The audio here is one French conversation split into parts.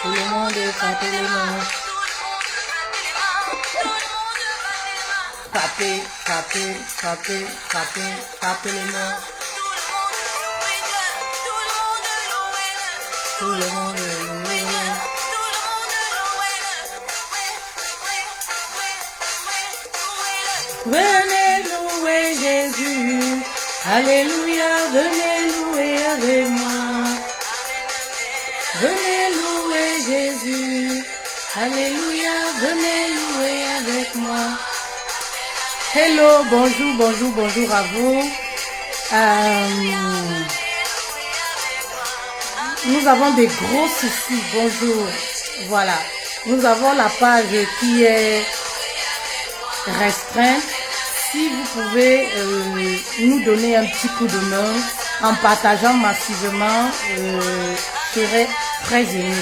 Tout le monde frappe les mains. Frappez, frappez, frappez, frappez, frappez les mains. Tout le monde loué. Venez louer Jésus. Alléluia, venez louer avec moi. Venez louer Jésus. Alléluia, venez louer avec moi. Hello, bonjour, bonjour, bonjour à vous. Nous avons des gros soucis. Bonjour. Voilà. Nous avons la page qui est restreinte. Si vous pouvez nous donner un petit coup de main en partageant massivement, je serai très ému.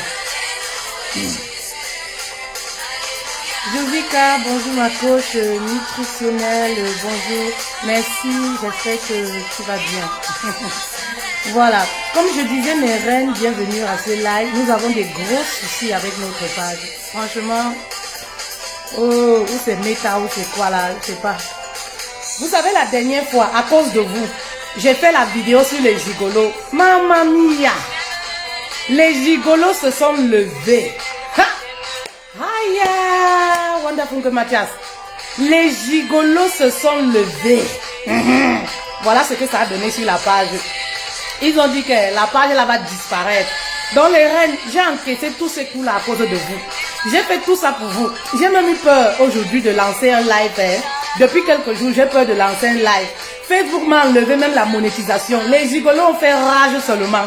Jovika, bonjour ma coach nutritionnelle, bonjour, merci, j'espère que tu vas bien. Voilà, comme je disais mes reines, bienvenue à ce live. Nous avons des gros soucis avec notre page. Franchement, oh, ou c'est méta ou c'est quoi là, je sais pas. Vous savez, la dernière fois, à cause de vous, j'ai fait la vidéo sur les gigolos. Mamma mia! Les gigolos se sont levés. Ha! Aïe! Wonderful que Mathias. Les gigolos se sont levés. Voilà ce que ça a donné sur la page. Ils ont dit que la page là va disparaître. Dans les reines, j'ai encaissé tous ces coups là à cause de vous. J'ai fait tout ça pour vous. J'ai même eu peur aujourd'hui de lancer un live. Depuis quelques jours, j'ai peur de lancer un live. Facebook m'a enlevé même la monétisation. Les gigolos ont fait rage seulement.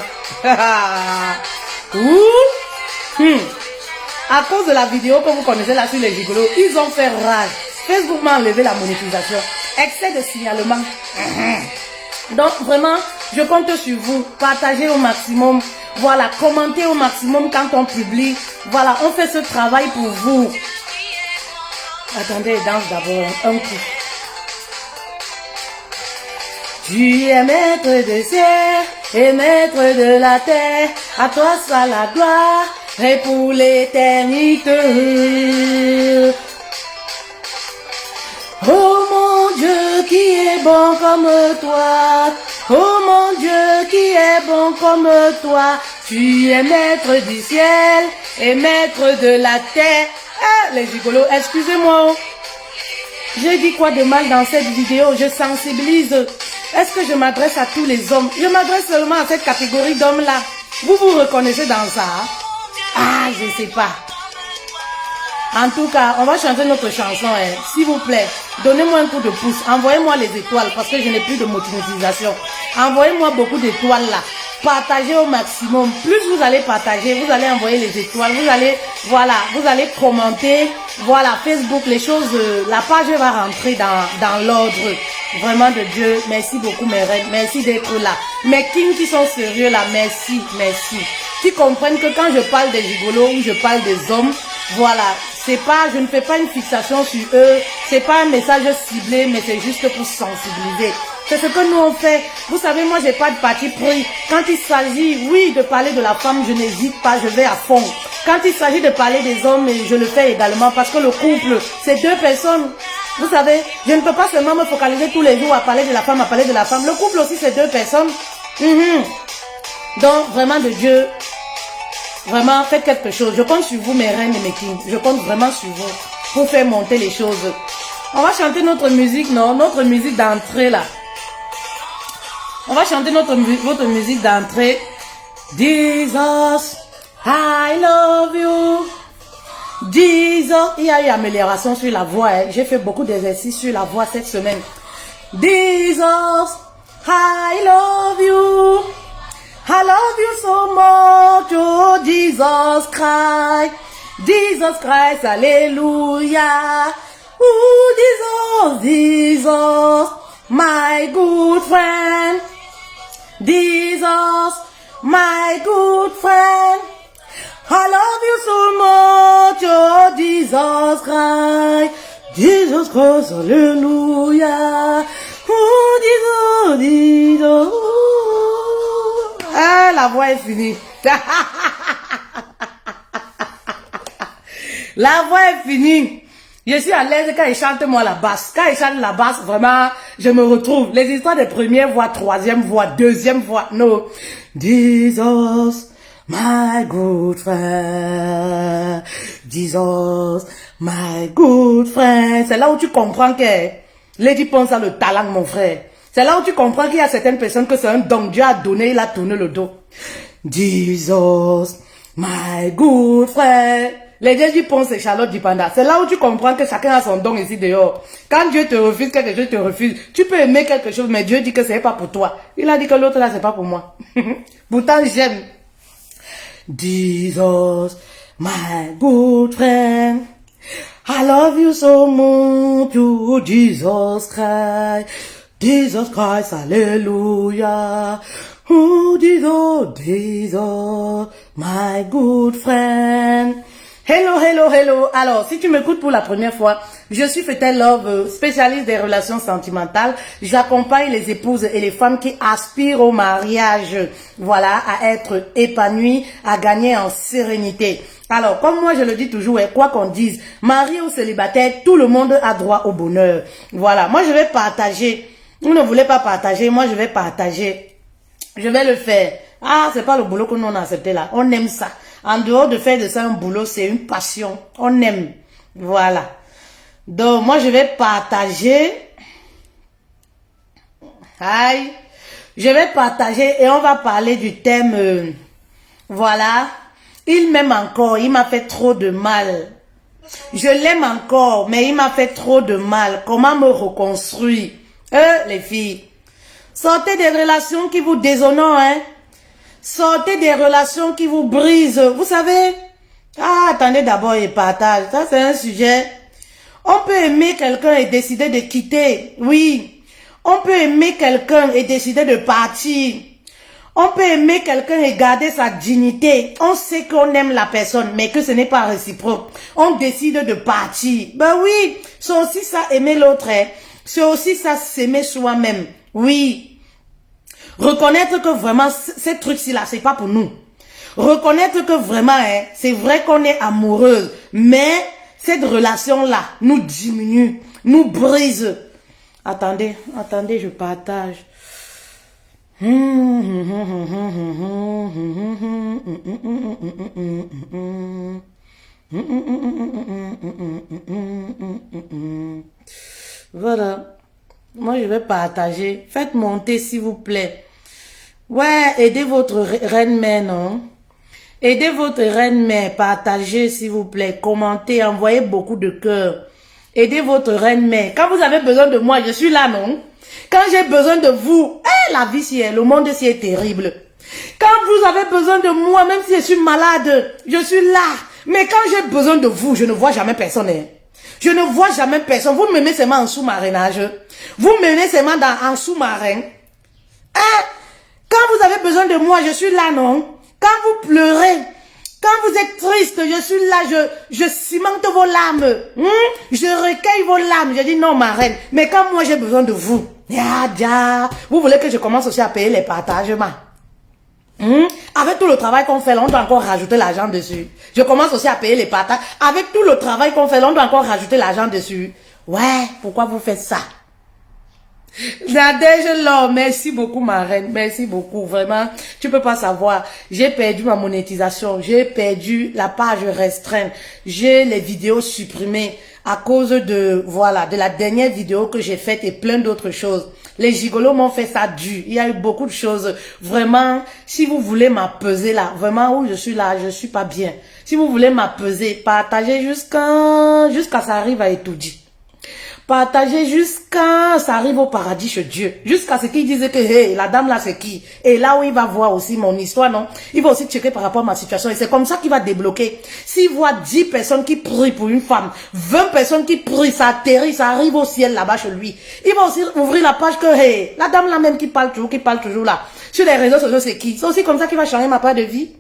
À cause de la vidéo que vous connaissez là sur les gigolos, ils ont fait rage. Facebook m'a enlevé la monétisation. Excès de signalement. Donc vraiment, je compte sur vous. Partagez au maximum. Voilà, commentez au maximum quand on publie. Voilà, on fait ce travail pour vous. Attendez, danse d'abord un coup. Tu es maître des cieux et maître de la terre. À toi soit la gloire et pour l'éternité. Oh mon Dieu qui est bon comme toi. Oh mon Dieu qui est bon comme toi. Tu es maître du ciel et maître de la terre. Ah, les gigolos, excusez-moi. J'ai dit quoi de mal dans cette vidéo? Je sensibilise. Est-ce que je m'adresse à tous les hommes? Je m'adresse seulement à cette catégorie d'hommes-là. Vous vous reconnaissez dans ça? Ah, je sais pas. En tout cas, on va chanter notre chanson. S'il vous plaît, donnez-moi un coup de pouce. Envoyez-moi les étoiles parce que je n'ai plus de monétisation. Envoyez-moi beaucoup d'étoiles là. Partagez au maximum. Plus vous allez partager, vous allez envoyer les étoiles. Vous allez, voilà, vous allez commenter. Voilà, Facebook, les choses, la page va rentrer dans l'ordre. Vraiment de Dieu. Merci beaucoup mes reines. Merci d'être là. Mes kings qui sont sérieux là, merci, merci. Qui comprennent que quand je parle des gigolos ou je parle des hommes, voilà, c'est pas, je ne fais pas une fixation sur eux, c'est pas un message ciblé, mais c'est juste pour sensibiliser. C'est ce que nous on fait. Vous savez, moi j'ai pas de parti pris. Quand il s'agit, oui, de parler de la femme, je n'hésite pas, je vais à fond. Quand il s'agit de parler des hommes, je le fais également parce que le couple, c'est deux personnes. Vous savez, je ne peux pas seulement me focaliser tous les jours à parler de la femme, à parler de la femme. Le couple aussi, c'est deux personnes. Donc, vraiment de Dieu, vraiment, faites quelque chose. Je compte sur vous, mes reines et mes kings. Je compte vraiment sur vous pour faire monter les choses. On va chanter notre musique, non? Notre musique d'entrée, là. On va chanter votre musique d'entrée. Jesus, I love you. Jesus. Il y a eu amélioration sur la voix. J'ai fait beaucoup d'exercices sur la voix cette semaine. Jesus, I love you. I love you so much, oh Jesus Christ. Jesus Christ, hallelujah. Oh Jesus, Jesus, my good friend. Jesus, my good friend. I love you so much, oh Jesus Christ. Jesus Christ, hallelujah. Oh Jesus, Jesus. Ah, la voix est finie. La voix est finie. Je suis à l'aise quand il chante moi la basse. Quand il chante la basse, vraiment, je me retrouve. Les histoires de première voix, troisième voix, deuxième voix, non. Jesus, my good friend. Jesus, my good friend. C'est là où tu comprends que Lady Ponce a le talent, mon frère. C'est là où tu comprends qu'il y a certaines personnes que c'est un don. Dieu a donné, il a tourné le dos. Jesus, my good friend. Les dieux du Ponce et Charlotte du Panda. C'est là où tu comprends que chacun a son don ici dehors. Quand Dieu te refuse quelque chose, te refuse. Tu peux aimer quelque chose, mais Dieu dit que c'est pas pour toi. Il a dit que l'autre là, c'est pas pour moi. Pourtant, j'aime. Jesus, my good friend. I love you so much, you Jesus Christ. Jesus Christ, hallelujah. Oh, Jesus, Jesus, my good friend. Hello, hello, hello. Alors, si tu m'écoutes pour la première fois, je suis Fetel Love, spécialiste des relations sentimentales. J'accompagne les épouses et les femmes qui aspirent au mariage, voilà, à être épanouies, à gagner en sérénité. Alors, comme moi je le dis toujours, quoi qu'on dise, marié ou célibataire, tout le monde a droit au bonheur. Voilà, moi je vais partager. Vous ne voulez pas partager, moi je vais partager. Je vais le faire. Ah, c'est pas le boulot que nous on a accepté là. On aime ça. En dehors de faire de ça un boulot, c'est une passion. On aime. Voilà. Donc, moi, je vais partager. Aïe. Je vais partager et on va parler du thème. Voilà. Il m'aime encore. Il m'a fait trop de mal. Je l'aime encore, mais il m'a fait trop de mal. Comment me reconstruire? Les filles. Sortez des relations qui vous déshonorent, hein. Sortez des relations qui vous brisent. Vous savez? Ah, attendez d'abord et partage. Ça, c'est un sujet. On peut aimer quelqu'un et décider de quitter. Oui. On peut aimer quelqu'un et décider de partir. On peut aimer quelqu'un et garder sa dignité. On sait qu'on aime la personne, mais que ce n'est pas réciproque. On décide de partir. Ben oui. C'est aussi ça, aimer l'autre. Hein. C'est aussi ça, s'aimer soi-même. Oui. Reconnaître que vraiment, ces trucs-ci là, c'est pas pour nous. Reconnaître que vraiment, hein, c'est vrai qu'on est amoureuse, mais cette relation-là nous diminue, nous brise. Attendez, attendez, je partage. Voilà. Moi, je vais partager. Faites monter, s'il vous plaît. Ouais, aidez votre reine-mère, non? Aidez votre reine-mère. Partagez, s'il vous plaît. Commentez, envoyez beaucoup de cœur. Aidez votre reine-mère. Quand vous avez besoin de moi, je suis là, non? Quand j'ai besoin de vous, la vie, le monde ici est terrible. Quand vous avez besoin de moi, même si je suis malade, je suis là. Mais quand j'ai besoin de vous, je ne vois jamais personne. Hein. Je ne vois jamais personne. Vous m'aimez seulement en sous-marinage. Vous m'aimez seulement en sous-marin. Hein? Quand vous avez besoin de moi, je suis là, non? Quand vous pleurez, quand vous êtes triste, je suis là, je cimente vos larmes. Je recueille vos larmes. Je dis non, ma reine. Mais quand moi j'ai besoin de vous, vous voulez que je commence aussi à payer les partagements? Avec tout le travail qu'on fait, là, on doit encore rajouter l'argent dessus. Je commence aussi à payer les partages. Avec tout le travail qu'on fait, là, on doit encore rajouter l'argent dessus. Ouais, pourquoi vous faites ça? Nadège Laure, merci beaucoup ma reine, merci beaucoup, vraiment, tu peux pas savoir, j'ai perdu ma monétisation, j'ai perdu la page restreinte, j'ai les vidéos supprimées à cause de, voilà, de la dernière vidéo que j'ai faite et plein d'autres choses. Les gigolos m'ont fait ça dur, il y a eu beaucoup de choses, vraiment, si vous voulez m'apaiser là, vraiment où je suis là, je suis pas bien, si vous voulez m'apaiser, partagez jusqu'à ça arrive à étudier. Partagez jusqu'à ça arrive au paradis chez Dieu. Jusqu'à ce qu'il dise que hey, la dame là c'est qui. Et là où il va voir aussi mon histoire, non. Il va aussi checker par rapport à ma situation. Et c'est comme ça qu'il va débloquer. S'il voit 10 personnes qui prient pour une femme, 20 personnes qui prient, ça atterrit, ça arrive au ciel là-bas chez lui. Il va aussi ouvrir la page que hey, la dame là même qui parle toujours là. Sur les réseaux sociaux c'est qui. C'est aussi comme ça qu'il va changer ma part de vie.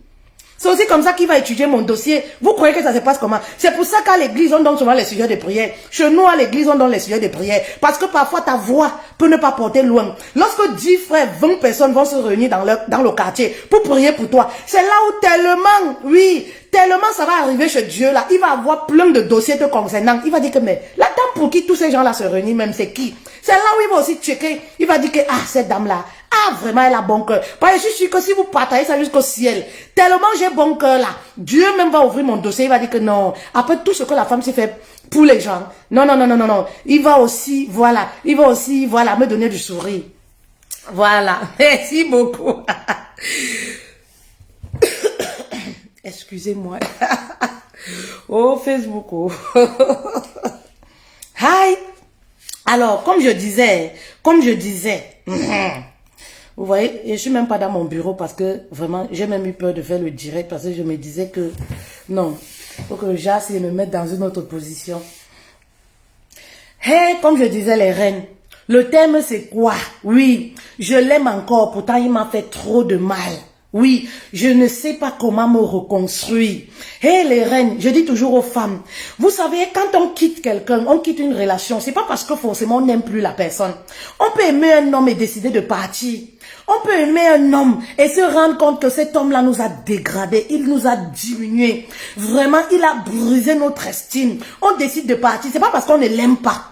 C'est aussi comme ça qu'il va étudier mon dossier. Vous croyez que ça se passe comment? C'est pour ça qu'à l'église, on donne souvent les sujets de prière. Chez nous, à l'église, on donne les sujets de prière. Parce que parfois, ta voix peut ne pas porter loin. Lorsque 10 frères, 20 personnes vont se réunir dans le quartier pour prier pour toi, c'est là où tellement, oui, tellement ça va arriver chez Dieu là. Il va avoir plein de dossiers te concernant. Il va dire que, mais la dame pour qui tous ces gens-là se réunissent, même c'est qui? C'est là où il va aussi checker. Il va dire que, ah, cette dame-là, ah, vraiment, elle a bon cœur. Parce que je suis sûr que si vous partagez ça jusqu'au ciel, tellement j'ai bon cœur là, Dieu même va ouvrir mon dossier, il va dire que non. Après tout ce que la femme s'est fait pour les gens, non, non, non, non, non, non. Il va aussi, voilà, me donner du sourire. Voilà, merci beaucoup. Excusez-moi. Oh, Facebook. Oh. Hi. Alors, comme je disais, vous voyez, je suis même pas dans mon bureau parce que vraiment, j'ai même eu peur de faire le direct parce que je me disais que non, faut que j'essaie de me mettre dans une autre position. Hey, comme je disais, les reines, le thème c'est quoi? Oui, je l'aime encore, pourtant il m'a fait trop de mal. Oui, je ne sais pas comment me reconstruire. Hé les reines, je dis toujours aux femmes, vous savez, quand on quitte quelqu'un, on quitte une relation, c'est pas parce que forcément on n'aime plus la personne. On peut aimer un homme et décider de partir. On peut aimer un homme et se rendre compte que cet homme-là nous a dégradés, il nous a diminués. Vraiment, il a brisé notre estime. On décide de partir, c'est pas parce qu'on ne l'aime pas.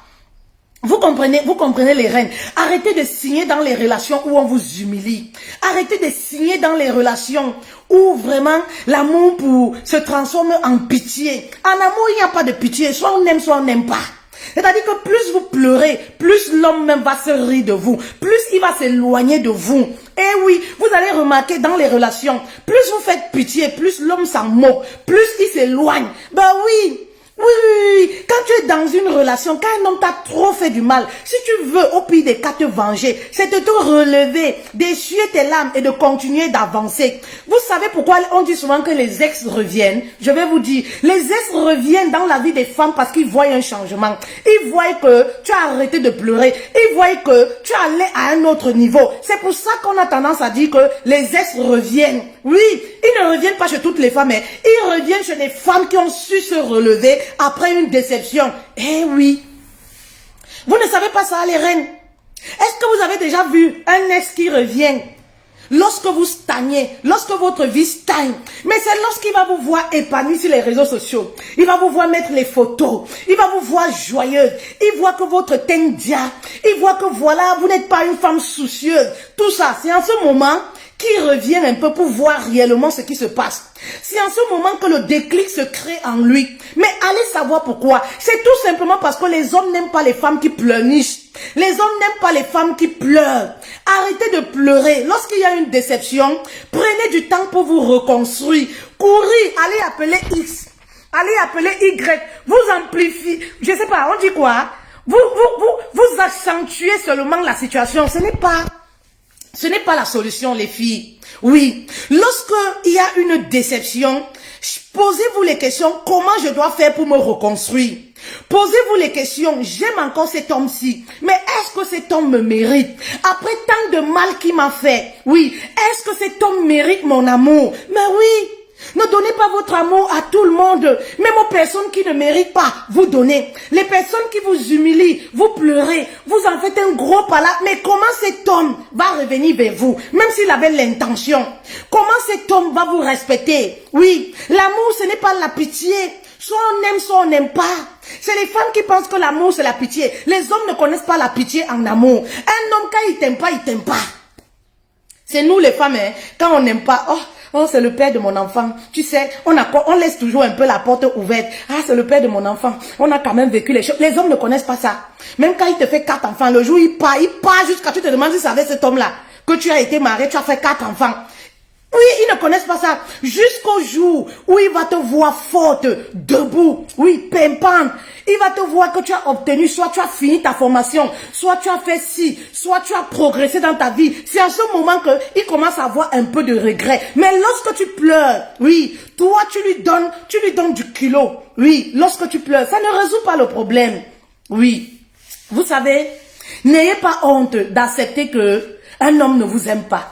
Vous comprenez les reines. Arrêtez de signer dans les relations où on vous humilie. Arrêtez de signer dans les relations où vraiment l'amour se transforme en pitié. En amour, il n'y a pas de pitié. Soit on n'aime pas. C'est-à-dire que plus vous pleurez, plus l'homme même va se rire de vous. Plus il va s'éloigner de vous. Et oui, vous allez remarquer dans les relations, plus vous faites pitié, plus l'homme s'en moque, plus il s'éloigne. Ben oui. Oui, quand tu es dans une relation, quand un homme t'a trop fait du mal, si tu veux au pire des cas te venger, c'est de te relever, d'essuyer tes larmes et de continuer d'avancer. Vous savez pourquoi on dit souvent que les ex reviennent? Je vais vous dire, les ex reviennent dans la vie des femmes parce qu'ils voient un changement. Ils voient que tu as arrêté de pleurer. Ils voient que tu es allé à un autre niveau. C'est pour ça qu'on a tendance à dire que les ex reviennent. Oui, ils ne reviennent pas chez toutes les femmes, mais ils reviennent chez les femmes qui ont su se relever après une déception. Eh oui. Vous ne savez pas ça, les reines? Est-ce que vous avez déjà vu un ex qui revient lorsque vous stagnez, lorsque votre vie stagne? Mais c'est lorsqu'il va vous voir épanouie sur les réseaux sociaux. Il va vous voir mettre les photos. Il va vous voir joyeuse. Il voit que votre teint dia. Il voit que voilà, vous n'êtes pas une femme soucieuse. Tout ça, c'est en ce moment qui reviennent un peu pour voir réellement ce qui se passe. C'est en ce moment que le déclic se crée en lui. Mais allez savoir pourquoi. C'est tout simplement parce que les hommes n'aiment pas les femmes qui pleurnichent. Les hommes n'aiment pas les femmes qui pleurent. Arrêtez de pleurer. Lorsqu'il y a une déception, prenez du temps pour vous reconstruire. Courez, allez appeler X. Allez appeler Y. Vous amplifiez. Je sais pas, on dit quoi? Vous accentuez seulement la situation. Ce n'est pas la solution, les filles. Oui, lorsque il y a une déception, posez-vous les questions, comment je dois faire pour me reconstruire? Posez-vous les questions, j'aime encore cet homme-ci, mais est-ce que cet homme me mérite? Après tant de mal qu'il m'a fait, oui, est-ce que cet homme mérite mon amour? Mais oui. Ne donnez pas votre amour à tout le monde, même aux personnes qui ne méritent pas, vous donnez. Les personnes qui vous humilient, vous pleurez, vous en faites un gros palabre. Mais comment cet homme va revenir vers vous, même s'il avait l'intention? Comment cet homme va vous respecter? Oui, l'amour ce n'est pas la pitié. Soit on aime, soit on n'aime pas. C'est les femmes qui pensent que l'amour c'est la pitié. Les hommes ne connaissent pas la pitié en amour. Un homme quand il t'aime pas, il t'aime pas. C'est nous les femmes, hein, quand on n'aime pas, oh, c'est le père de mon enfant. Tu sais, on laisse toujours un peu la porte ouverte. Ah, c'est le père de mon enfant. On a quand même vécu les choses. Les hommes ne connaissent pas ça. Même quand il te fait 4 enfants, le jour il part jusqu'à tu te demandes si c'est avec cet homme-là que tu as été marié, tu as fait 4 enfants. Oui, ils ne connaissent pas ça. Jusqu'au jour où il va te voir forte, debout, oui, pimpante. Il va te voir que tu as obtenu, soit tu as fini ta formation, soit tu as fait ci, soit tu as progressé dans ta vie. C'est à ce moment qu'il commence à avoir un peu de regret. Mais lorsque tu pleures, oui, toi tu lui donnes du kilo. Oui, lorsque tu pleures, ça ne résout pas le problème. Oui, vous savez, n'ayez pas honte d'accepter que un homme ne vous aime pas.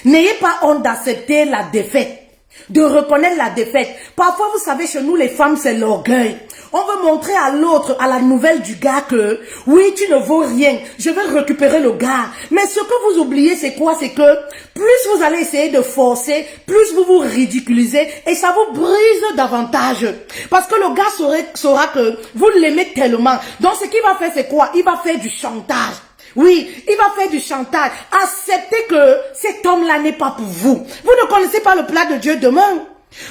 N'ayez pas honte d'accepter la défaite. de reconnaître la défaite. Parfois, vous savez, chez nous, les femmes, c'est l'orgueil. On veut montrer à l'autre, à la nouvelle du gars que, oui, tu ne vaux rien, je vais récupérer le gars. Mais ce que vous oubliez, c'est quoi? C'est que plus vous allez essayer de forcer, plus vous vous ridiculisez et ça vous brise davantage. Parce que le gars saura que vous l'aimez tellement. Donc, ce qu'il va faire, c'est quoi? Il va faire du chantage. Oui, il va faire du chantage. Acceptez que cet homme-là n'est pas pour vous. Vous ne connaissez pas le plat de Dieu demain.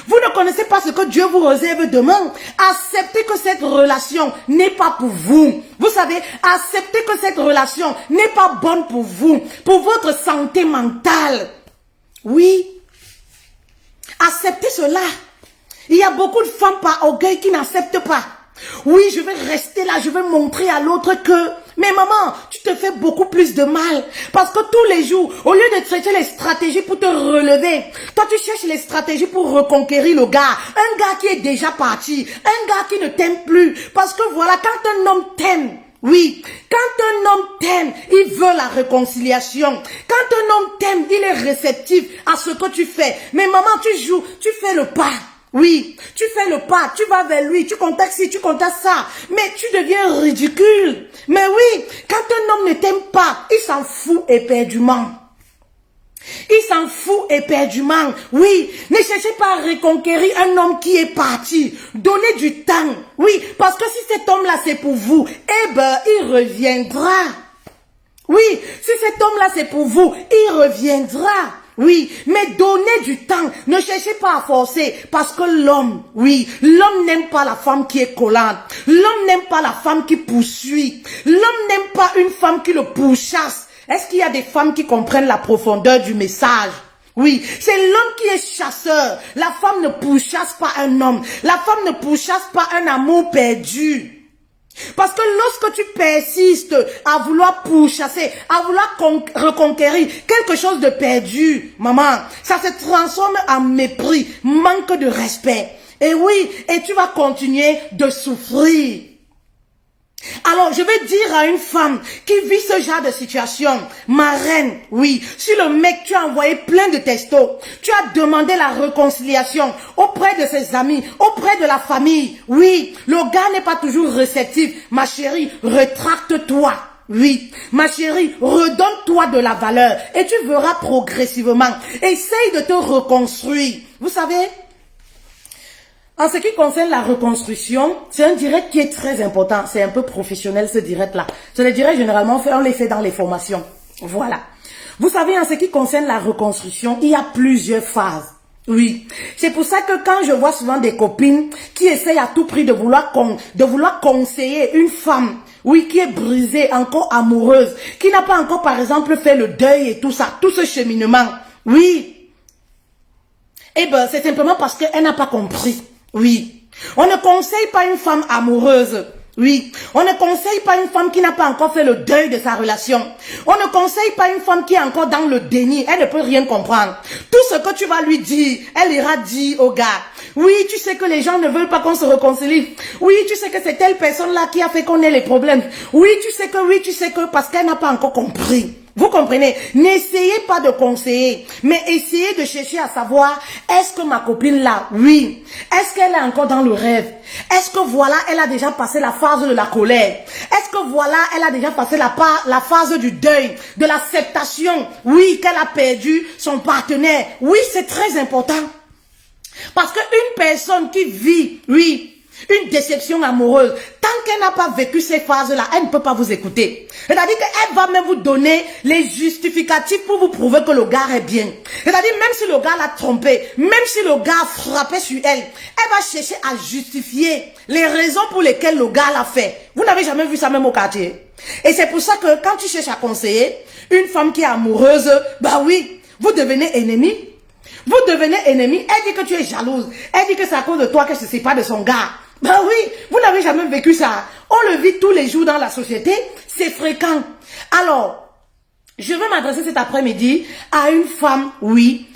Vous ne connaissez pas ce que Dieu vous réserve demain. Acceptez que cette relation n'est pas pour vous. Vous savez, acceptez que cette relation n'est pas bonne pour vous, pour votre santé mentale. Oui. Acceptez cela. Il y a beaucoup de femmes par orgueil qui n'acceptent pas. Oui, je vais rester là, je vais montrer à l'autre que... Mais maman, tu te fais beaucoup plus de mal. Parce que tous les jours, au lieu de chercher les stratégies pour te relever, toi tu cherches les stratégies pour reconquérir le gars. Un gars qui est déjà parti. Un gars qui ne t'aime plus. Parce que voilà, quand un homme t'aime, oui, quand un homme t'aime, il veut la réconciliation. Quand un homme t'aime, il est réceptif à ce que tu fais. Mais maman, tu joues, tu fais le pas. Oui, tu fais le pas, tu vas vers lui, tu contactes ci, tu contactes ça, mais tu deviens ridicule. Mais oui, quand un homme ne t'aime pas, il s'en fout éperdument. Il s'en fout éperdument. Oui, ne cherchez pas à reconquérir un homme qui est parti. Donnez du temps. Oui, parce que si cet homme-là c'est pour vous, eh ben, il reviendra. Oui, si cet homme-là c'est pour vous, il reviendra. Oui, mais donnez du temps. Ne cherchez pas à forcer. Parce que l'homme, oui, l'homme n'aime pas la femme qui est collante. L'homme n'aime pas la femme qui poursuit. L'homme n'aime pas une femme qui le pourchasse. Est-ce qu'il y a des femmes qui comprennent la profondeur du message? Oui, c'est l'homme qui est chasseur. La femme ne pourchasse pas un homme. La femme ne pourchasse pas un amour perdu. Parce que lorsque tu persistes à vouloir pourchasser, à vouloir reconquérir quelque chose de perdu, maman, ça se transforme en mépris, manque de respect. Et oui, et tu vas continuer de souffrir. Alors, je vais dire à une femme qui vit ce genre de situation, ma reine, oui, si le mec, tu as envoyé plein de textos, tu as demandé la réconciliation auprès de ses amis, auprès de la famille, oui, le gars n'est pas toujours réceptif, ma chérie, rétracte-toi. Oui, ma chérie, redonne-toi de la valeur et tu verras progressivement. Essaye de te reconstruire. Vous savez, en ce qui concerne la reconstruction, c'est un direct qui est très important. C'est un peu professionnel ce direct-là. C'est le direct généralement, on les fait dans les formations. Voilà. Vous savez, en ce qui concerne la reconstruction, il y a plusieurs phases. Oui. C'est pour ça que quand je vois souvent des copines qui essayent à tout prix de vouloir conseiller une femme, oui, qui est brisée, encore amoureuse, qui n'a pas encore, par exemple, fait le deuil et tout ça, tout ce cheminement. Oui. Eh ben, c'est simplement parce qu'elle n'a pas compris. Oui. On ne conseille pas une femme amoureuse. Oui. On ne conseille pas une femme qui n'a pas encore fait le deuil de sa relation. On ne conseille pas une femme qui est encore dans le déni. Elle ne peut rien comprendre. Tout ce que tu vas lui dire, elle ira dire au gars. Oui, tu sais que les gens ne veulent pas qu'on se réconcilie. Oui, tu sais que c'est telle personne-là qui a fait qu'on ait les problèmes. Oui, tu sais que, parce qu'elle n'a pas encore compris. Vous comprenez? N'essayez pas de conseiller, mais essayez de chercher à savoir, est-ce que ma copine là, oui, est-ce qu'elle est encore dans le rêve? Est-ce que voilà, elle a déjà passé la phase de la colère? Est-ce que voilà, elle a déjà passé la phase du deuil, de l'acceptation? Oui, qu'elle a perdu son partenaire. Oui, c'est très important. Parce qu'une personne qui vit, oui, une déception amoureuse, tant qu'elle n'a pas vécu ces phases-là, elle ne peut pas vous écouter. C'est-à-dire qu'elle va même vous donner les justificatifs pour vous prouver que le gars est bien. C'est-à-dire même si le gars l'a trompé, même si le gars frappait sur elle, elle va chercher à justifier les raisons pour lesquelles le gars l'a fait. Vous n'avez jamais vu ça même au quartier. Et c'est pour ça que quand tu cherches à conseiller une femme qui est amoureuse, bah oui, vous devenez ennemi. Vous devenez ennemi. Elle dit que tu es jalouse. Elle dit que c'est à cause de toi qu'elle se sépare de son gars. Ben oui, vous n'avez jamais vécu ça. On le vit tous les jours dans la société. C'est fréquent. Alors, je vais m'adresser cet après-midi à une femme, oui,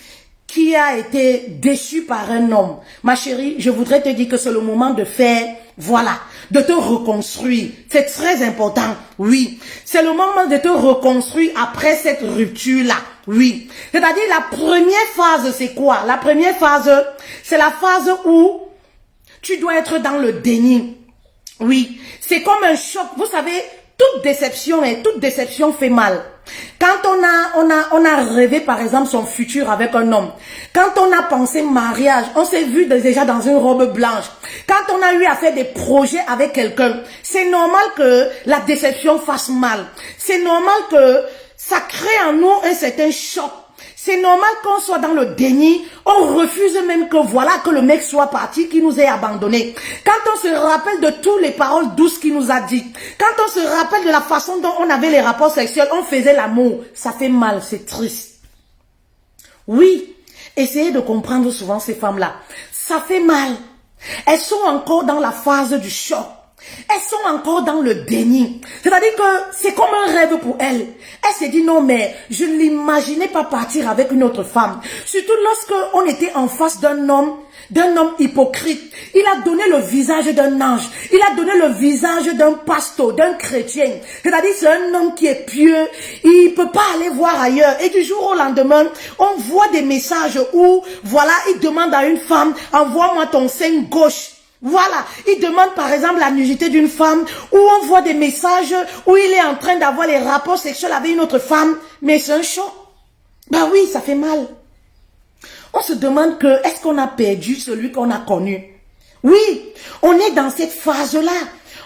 qui a été déchu par un homme, ma chérie, je voudrais te dire que c'est le moment de faire, voilà, de te reconstruire. C'est très important, oui. C'est le moment de te reconstruire après cette rupture-là, oui. C'est-à-dire la première phase, c'est quoi? La première phase, c'est la phase où tu dois être dans le déni. Oui, c'est comme un choc. Vous savez, toute déception fait mal. Quand on a rêvé, par exemple, son futur avec un homme. Quand on a pensé mariage, on s'est vu déjà dans une robe blanche. Quand on a eu à faire des projets avec quelqu'un, c'est normal que la déception fasse mal. C'est normal que ça crée en nous un certain choc. C'est normal qu'on soit dans le déni, on refuse même que voilà, que le mec soit parti, qu'il nous ait abandonné. Quand on se rappelle de toutes les paroles douces qu'il nous a dit, quand on se rappelle de la façon dont on avait les rapports sexuels, on faisait l'amour, ça fait mal, c'est triste. Oui, essayez de comprendre souvent ces femmes-là. Ça fait mal. Elles sont encore dans la phase du choc. Elles sont encore dans le déni. C'est-à-dire que c'est comme un rêve pour elles. Elle s'est dit non mais je ne l'imaginais pas partir avec une autre femme. Surtout lorsque on était en face d'un homme hypocrite. Il a donné le visage d'un ange. Il a donné le visage d'un pasteur, d'un chrétien. C'est-à-dire c'est un homme qui est pieux. Il peut pas aller voir ailleurs. Et du jour au lendemain, on voit des messages où, voilà, il demande à une femme, envoie-moi ton sein gauche. Voilà, il demande par exemple la nudité d'une femme, où on voit des messages où il est en train d'avoir les rapports sexuels avec une autre femme, mais c'est un choc. Ben oui, ça fait mal. On se demande que, est-ce qu'on a perdu celui qu'on a connu? Oui, on est dans cette phase-là.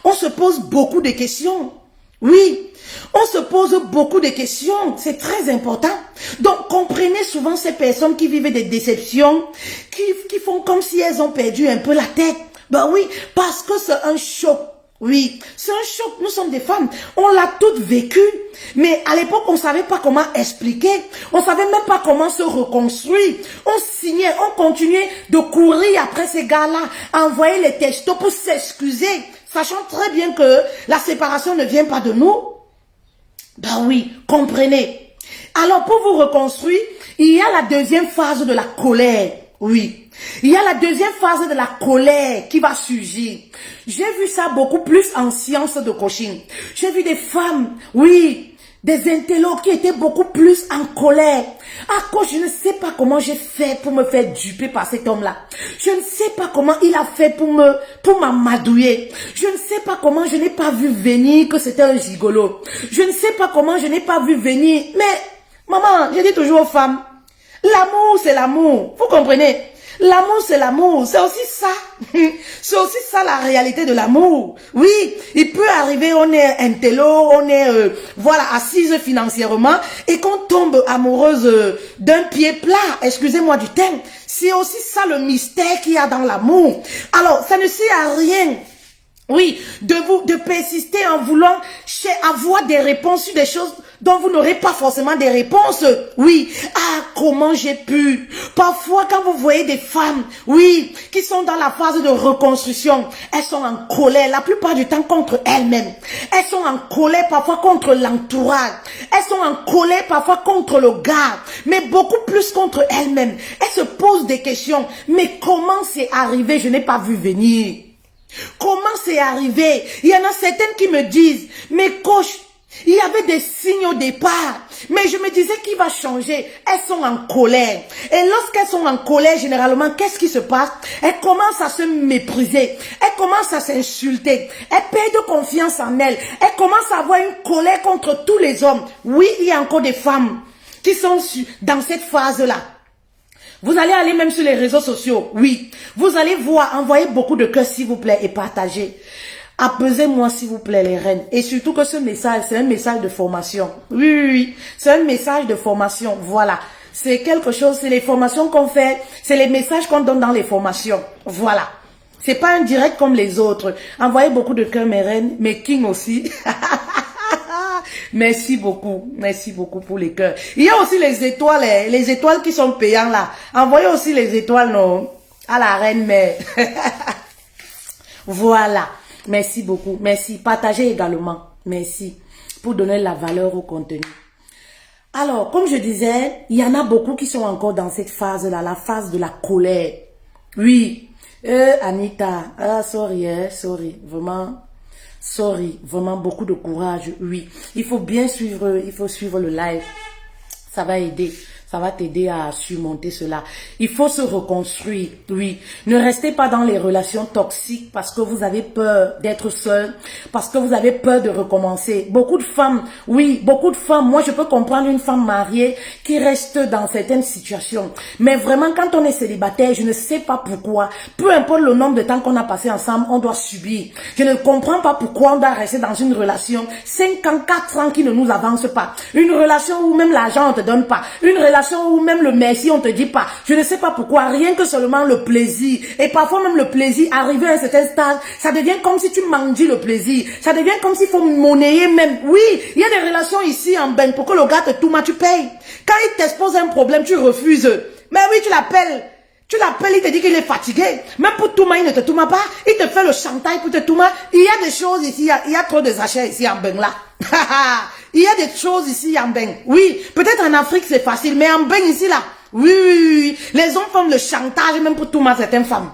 On se pose beaucoup de questions. Oui, on se pose beaucoup de questions. C'est très important. Donc, comprenez souvent ces personnes qui vivent des déceptions, qui font comme si elles ont perdu un peu la tête. Ben oui, parce que c'est un choc. Oui, c'est un choc. Nous sommes des femmes. On l'a toutes vécu. Mais à l'époque, on ne savait pas comment expliquer. On ne savait même pas comment se reconstruire. On signait, on continuait de courir après ces gars-là, envoyer les textos pour s'excuser, sachant très bien que la séparation ne vient pas de nous. Ben oui, comprenez. Alors, pour vous reconstruire, il y a la deuxième phase de la colère. Oui. Il y a la deuxième phase de la colère qui va surgir. J'ai vu ça beaucoup plus en sciences de coaching. J'ai vu des femmes, oui, des intellos qui étaient beaucoup plus en colère. Ah, coach, je ne sais pas comment j'ai fait pour me faire duper par cet homme-là. Je ne sais pas comment il a fait pour m'amadouiller. Je ne sais pas comment je n'ai pas vu venir que c'était un gigolo. Je ne sais pas comment je n'ai pas vu venir. Mais, maman, je dis toujours aux femmes, l'amour, c'est l'amour. Vous comprenez? L'amour, c'est l'amour. C'est aussi ça. C'est aussi ça la réalité de l'amour. Oui, il peut arriver, on est intello, on est, voilà, assise financièrement et qu'on tombe amoureuse d'un pied plat. Excusez-moi du terme. C'est aussi ça le mystère qu'il y a dans l'amour. Alors, ça ne sert à rien. Oui, de persister en voulant avoir des réponses sur des choses dont vous n'aurez pas forcément des réponses. Oui, ah, comment j'ai pu. Parfois, quand vous voyez des femmes, oui, qui sont dans la phase de reconstruction, elles sont en colère, la plupart du temps contre elles-mêmes. Elles sont en colère parfois contre l'entourage. Elles sont en colère parfois contre le gars, mais beaucoup plus contre elles-mêmes. Elles se posent des questions. Mais comment c'est arrivé? Je n'ai pas vu venir. Comment c'est arrivé? Il y en a certaines qui me disent, mais coach, il y avait des signes au départ, mais je me disais qu'il va changer. Elles sont en colère. Et lorsqu'elles sont en colère, généralement, qu'est-ce qui se passe? Elles commencent à se mépriser. Elles commencent à s'insulter. Elles perdent confiance en elles. Elles commencent à avoir une colère contre tous les hommes. Oui, il y a encore des femmes qui sont dans cette phase-là. Vous allez aller même sur les réseaux sociaux, oui. Vous allez voir, envoyez beaucoup de cœurs s'il vous plaît et partagez. Apaisez-moi s'il vous plaît les reines. Et surtout que ce message, c'est un message de formation. Oui, oui, oui. C'est un message de formation, voilà. C'est quelque chose, c'est les formations qu'on fait, c'est les messages qu'on donne dans les formations. Voilà. C'est pas un direct comme les autres. Envoyez beaucoup de cœurs mes reines, mes kings aussi. Merci beaucoup pour les cœurs. Il y a aussi les étoiles qui sont payantes là. Envoyez aussi les étoiles non, à la reine mère. Voilà, merci beaucoup, merci. Partagez également, merci pour donner la valeur au contenu. Alors, comme je disais, il y en a beaucoup qui sont encore dans cette phase-là, la phase de la colère. Oui. Anita, sorry, vraiment beaucoup de courage, oui. Il faut suivre le live. Ça va aider. Ça va t'aider à surmonter cela. Il faut se reconstruire, oui. Ne restez pas dans les relations toxiques parce que vous avez peur d'être seul, parce que vous avez peur de recommencer. Beaucoup de femmes, oui, beaucoup de femmes, moi je peux comprendre une femme mariée qui reste dans certaines situations. Mais vraiment, quand on est célibataire, je ne sais pas pourquoi, peu importe le nombre de temps qu'on a passé ensemble, on doit subir. Je ne comprends pas pourquoi on doit rester dans une relation 5 ans, 4 ans qui ne nous avance pas. Une relation où même l'argent on te donne pas. Une relation où même le merci on te dit pas. Je ne sais pas pourquoi, rien que seulement le plaisir. Et parfois même le plaisir, arrivé à un certain stade, ça devient comme si tu manges le plaisir. Ça devient comme s'il faut monnayer même. Oui, il y a des relations ici en bain. Pour que le gars te touma, tu payes. Quand il t'expose un problème, tu refuses. Mais oui, tu l'appelles. Tu l'appelles, il te dit qu'il est fatigué. Même pour Touma, il ne te Touma pas. Il te fait le chantage pour te Touma. Il y a des choses ici, il y a trop de sachets ici en bain là. Il y a des choses ici en bain. Oui, peut-être en Afrique c'est facile, mais en bain ici là. Oui. Les hommes font le chantage même pour Touma certaines femmes.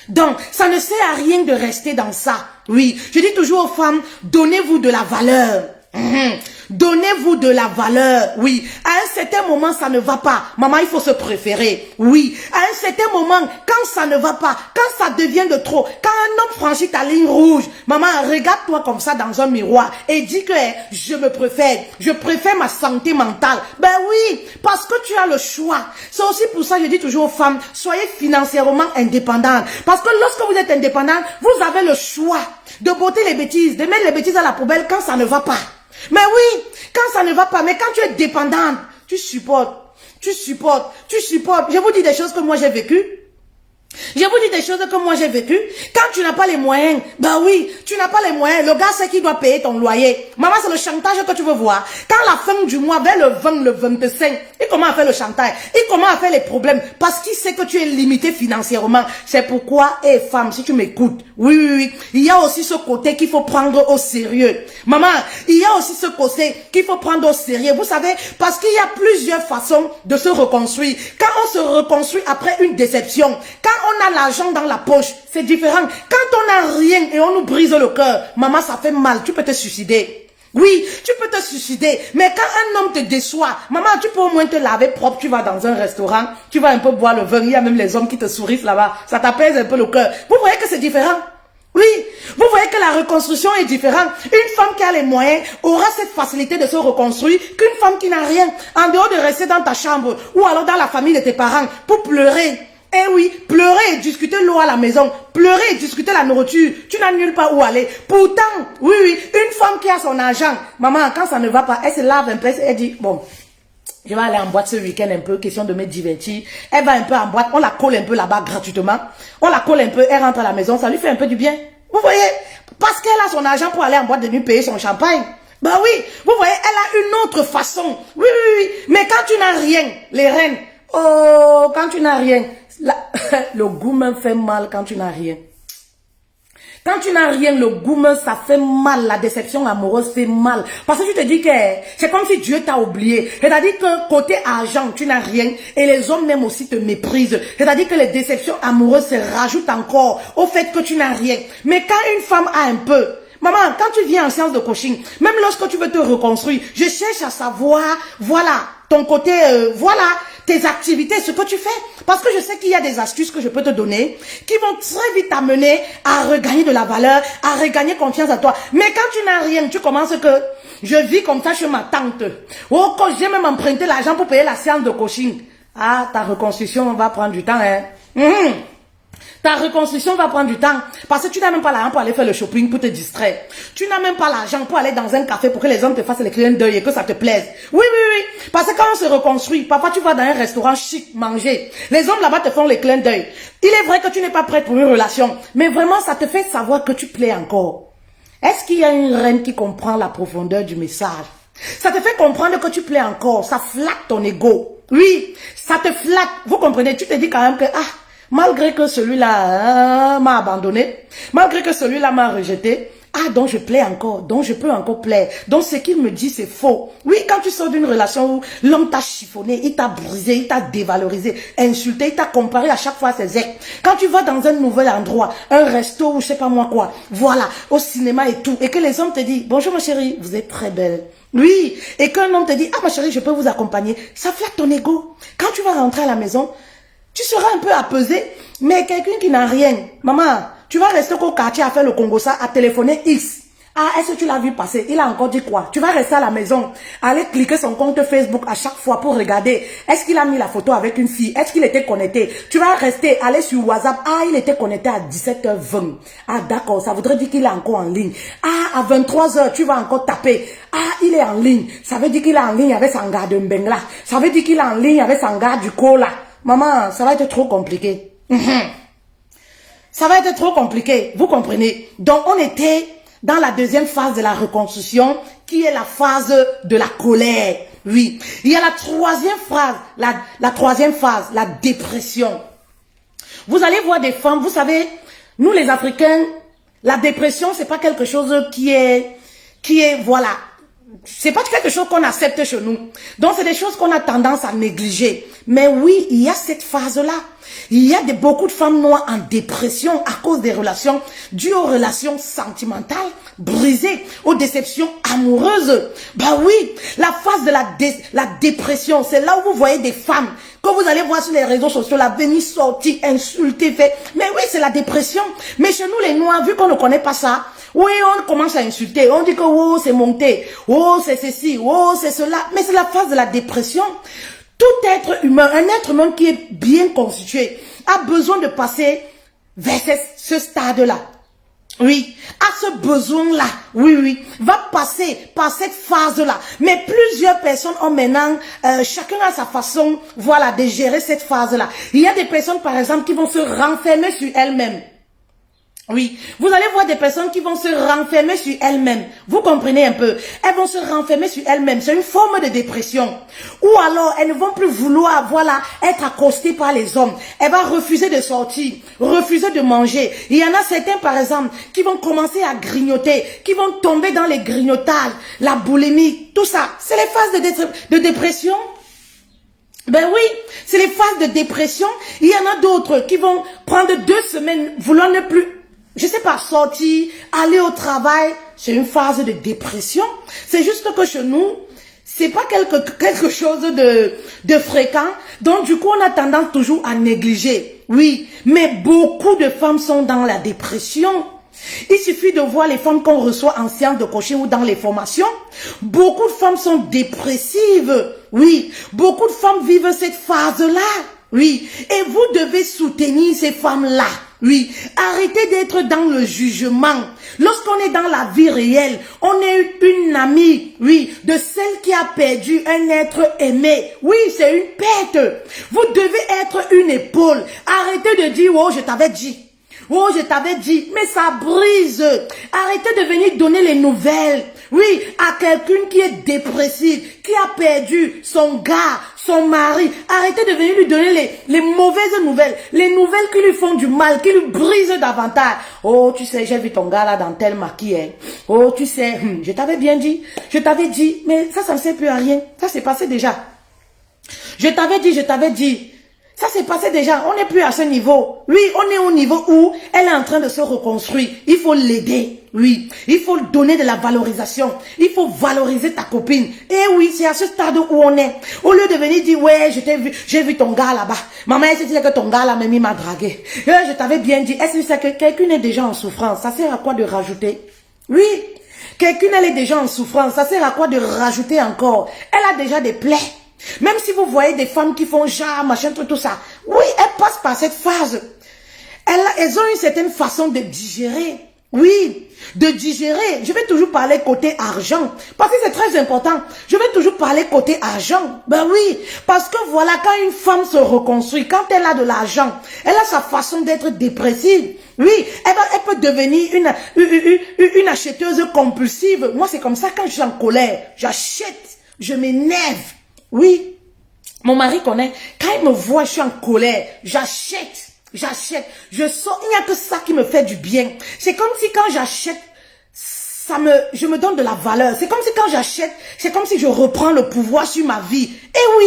Donc, ça ne sert à rien de rester dans ça. Oui, je dis toujours aux femmes, donnez-vous de la valeur. Donnez-vous de la valeur, oui. À un certain moment, ça ne va pas. Maman, il faut se préférer, oui. À un certain moment, quand ça ne va pas, quand ça devient de trop, quand un homme franchit ta ligne rouge, maman, regarde-toi comme ça dans un miroir et dis que je me préfère. Je préfère ma santé mentale. Ben oui, parce que tu as le choix. C'est aussi pour ça que je dis toujours aux femmes, soyez financièrement indépendantes. Parce que lorsque vous êtes indépendante, vous avez le choix de botter les bêtises, de mettre les bêtises à la poubelle quand ça ne va pas. Mais oui, quand ça ne va pas, mais quand tu es dépendante, tu supportes. Je vous dis des choses que moi j'ai vécues. Je vous dis des choses que moi j'ai vécues. Quand tu n'as pas les moyens, bah oui, tu n'as pas les moyens. Le gars sait qu'il doit payer ton loyer. Maman, c'est le chantage que tu veux voir. Quand la fin du mois, vers le 20, le 25, il commence à faire le chantage. Il commence à faire les problèmes parce qu'il sait que tu es limité financièrement. C'est pourquoi, femme, si tu m'écoutes, oui, il y a aussi ce côté qu'il faut prendre au sérieux. Maman, il y a aussi ce côté qu'il faut prendre au sérieux. Vous savez, parce qu'il y a plusieurs façons de se reconstruire. Quand on se reconstruit après une déception, quand on a l'argent dans la poche, c'est différent. Quand on n'a rien et on nous brise le cœur, maman, ça fait mal, tu peux te suicider. Oui, tu peux te suicider. Mais quand un homme te déçoit, maman, tu peux au moins te laver propre, tu vas dans un restaurant, tu vas un peu boire le vin, il y a même les hommes qui te sourient là-bas, ça t'apaise un peu le cœur. Vous voyez que c'est différent? Oui, vous voyez que la reconstruction est différente. Une femme qui a les moyens aura cette facilité de se reconstruire qu'une femme qui n'a rien. En dehors de rester dans ta chambre ou alors dans la famille de tes parents pour pleurer. Eh oui, pleurer et discuter l'eau à la maison, pleurer et discuter la nourriture, tu n'as nulle part où aller. Pourtant, oui, une femme qui a son argent, maman, quand ça ne va pas, elle se lave un peu, elle dit, bon, je vais aller en boîte ce week-end un peu, question de me divertir. Elle va un peu en boîte, on la colle un peu là-bas gratuitement, on la colle un peu, elle rentre à la maison, ça lui fait un peu du bien. Vous voyez, parce qu'elle a son argent pour aller en boîte de nuit payer son champagne. Bah oui, vous voyez, elle a une autre façon. Oui, mais quand tu n'as rien, les reines, oh, quand tu n'as rien, le gourmand fait mal quand tu n'as rien. Quand tu n'as rien, le gourmand, ça fait mal. La déception amoureuse fait mal. Parce que tu te dis que c'est comme si Dieu t'a oublié. C'est-à-dire que côté argent, tu n'as rien. Et les hommes même aussi te méprisent. C'est-à-dire que les déceptions amoureuses se rajoutent encore au fait que tu n'as rien. Mais quand une femme a un peu, maman, quand tu viens en séance de coaching, même lorsque tu veux te reconstruire, je cherche à savoir, voilà, ton côté, voilà, tes activités, ce que tu fais. Parce que je sais qu'il y a des astuces que je peux te donner qui vont très vite t'amener à regagner de la valeur, à regagner confiance en toi. Mais quand tu n'as rien, tu commences que je vis comme ça chez ma tante. Oh, quand j'ai même emprunté l'argent pour payer la séance de coaching. Ah, ta reconstruction va prendre du temps, hein. Ta reconstruction va prendre du temps parce que tu n'as même pas l'argent pour aller faire le shopping pour te distraire. Tu n'as même pas l'argent pour aller dans un café pour que les hommes te fassent les clins d'œil et que ça te plaise. Oui. Parce que quand on se reconstruit, parfois tu vas dans un restaurant chic manger. Les hommes là-bas te font les clins d'œil. Il est vrai que tu n'es pas prête pour une relation, mais vraiment ça te fait savoir que tu plais encore. Est-ce qu'il y a une reine qui comprend la profondeur du message? Ça te fait comprendre que tu plais encore. Ça flatte ton ego. Oui, ça te flatte. Vous comprenez? Tu te dis quand même que malgré que celui-là m'a abandonné, malgré que celui-là m'a rejeté, Ah, donc je plais encore, donc je peux encore plaire. Donc ce qu'il me dit, c'est faux. Oui, quand tu sors d'une relation où l'homme t'a chiffonné, il t'a brisé, il t'a dévalorisé, insulté, il t'a comparé à chaque fois à ses ex. Quand tu vas dans un nouvel endroit, un resto ou je sais pas moi quoi, voilà, au cinéma et tout, et que les hommes te disent, bonjour ma chérie, vous êtes très belle. Oui, et qu'un homme te dit, ah ma chérie, je peux vous accompagner. Ça flatte ton ego. Quand tu vas rentrer à la maison, tu seras un peu apaisé, mais quelqu'un qui n'a rien, maman, tu vas rester au quartier à faire le Congo ça, à téléphoner X. Ah, est-ce que tu l'as vu passer? Il a encore dit quoi? Tu vas rester à la maison, aller cliquer son compte Facebook à chaque fois pour regarder. Est-ce qu'il a mis la photo avec une fille? Est-ce qu'il était connecté? Tu vas rester, aller sur WhatsApp. Ah, il était connecté à 17h20. Ah, d'accord, ça voudrait dire qu'il est encore en ligne. Ah, à 23h, tu vas encore taper. Ah, il est en ligne. Ça veut dire qu'il est en ligne avec Sangha de Mbengla. Ça veut dire qu'il est en ligne avec Sangha du Kola. Maman, ça va être trop compliqué. Ça va être trop compliqué, vous comprenez? Donc, on était dans la deuxième phase de la reconstruction, qui est la phase de la colère. Oui. Il y a la troisième phase, la troisième phase, la dépression. Vous allez voir des femmes, vous savez, nous les Africains, la dépression, c'est pas quelque chose qui est, voilà, c'est pas quelque chose qu'on accepte chez nous. Donc, c'est des choses qu'on a tendance à négliger. Mais oui, il y a cette phase-là. Il y a beaucoup de femmes noires en dépression à cause des relations, dues aux relations sentimentales, brisées, aux déceptions amoureuses. Bah oui, la phase de la dépression, c'est là où vous voyez des femmes que vous allez voir sur les réseaux sociaux, la venir sortir, insulter, fait. Mais oui, c'est la dépression. Mais chez nous, les Noirs, vu qu'on ne connaît pas ça, oui, on commence à insulter. On dit que oh, c'est monté, oh, c'est ceci, oh, c'est cela. Mais c'est la phase de la dépression. Tout être humain, un être humain qui est bien constitué, a besoin de passer vers ce stade-là. Oui, à ce besoin-là, oui, va passer par cette phase-là. Mais plusieurs personnes ont maintenant, chacun a sa façon, voilà, de gérer cette phase-là. Il y a des personnes, par exemple, qui vont se renfermer sur elles-mêmes. Oui, vous allez voir des personnes qui vont se renfermer sur elles-mêmes. Vous comprenez un peu? Elles vont se renfermer sur elles-mêmes. C'est une forme de dépression. Ou alors, elles ne vont plus vouloir, voilà, être accostées par les hommes. Elles vont refuser de sortir, refuser de manger. Il y en a certains, par exemple, qui vont commencer à grignoter, qui vont tomber dans les grignotages, la boulimie, tout ça. C'est les phases de dépression. Ben oui, c'est les phases de dépression. Il y en a d'autres qui vont prendre 2 semaines, vouloir ne plus, je sais pas, sortir, aller au travail. C'est une phase de dépression. C'est juste que chez nous, c'est pas quelque chose de fréquent. Donc du coup, on a tendance toujours à négliger. Oui, mais beaucoup de femmes sont dans la dépression. Il suffit de voir les femmes qu'on reçoit en séance de coaching ou dans les formations. Beaucoup de femmes sont dépressives. Oui, beaucoup de femmes vivent cette phase-là. Oui, et vous devez soutenir ces femmes-là. Oui, arrêtez d'être dans le jugement. Lorsqu'on est dans la vie réelle, on est une amie, oui, de celle qui a perdu un être aimé. Oui, c'est une perte. Vous devez être une épaule. Arrêtez de dire, oh, je t'avais dit. Oh, je t'avais dit, mais ça brise. Arrêtez de venir donner les nouvelles. Oui, à quelqu'un qui est dépressif, qui a perdu son gars, son mari. Arrêtez de venir lui donner les mauvaises nouvelles. Les nouvelles qui lui font du mal, qui lui brisent davantage. Oh, tu sais, j'ai vu ton gars là dans tel maquillage. Oh, tu sais, je t'avais bien dit. Je t'avais dit, mais ça ne sert plus à rien. Ça s'est passé déjà. Je t'avais dit. Ça s'est passé déjà, on n'est plus à ce niveau. Oui, on est au niveau où elle est en train de se reconstruire. Il faut l'aider, oui. Il faut donner de la valorisation. Il faut valoriser ta copine. Et oui, c'est à ce stade où on est. Au lieu de venir dire, ouais, je t'ai vu, j'ai vu ton gars là-bas. Maman, est-ce que tu sais que ton gars là, même il m'a dragué? Je t'avais bien dit, est-ce que tu sais que quelqu'un est déjà en souffrance? Ça sert à quoi de rajouter? Oui. Quelqu'un, elle est déjà en souffrance. Ça sert à quoi de rajouter encore? Elle a déjà des plaies. Même si vous voyez des femmes qui font genre, machin, tout ça. Oui, elles passent par cette phase. Elles ont une certaine façon de digérer. Oui, de digérer. Je vais toujours parler côté argent. Parce que c'est très important. Je vais toujours parler côté argent. Ben oui, parce que voilà, quand une femme se reconstruit, quand elle a de l'argent, elle a sa façon d'être dépressive. Oui, elle peut devenir une acheteuse compulsive. Moi, c'est comme ça quand je suis en colère. J'achète, je m'énerve. Oui, mon mari connaît. Quand il me voit, je suis en colère. J'achète. Je sors. Il n'y a que ça qui me fait du bien. C'est comme si quand j'achète je me donne de la valeur. C'est comme si quand j'achète, c'est comme si je reprends le pouvoir sur ma vie. Et oui.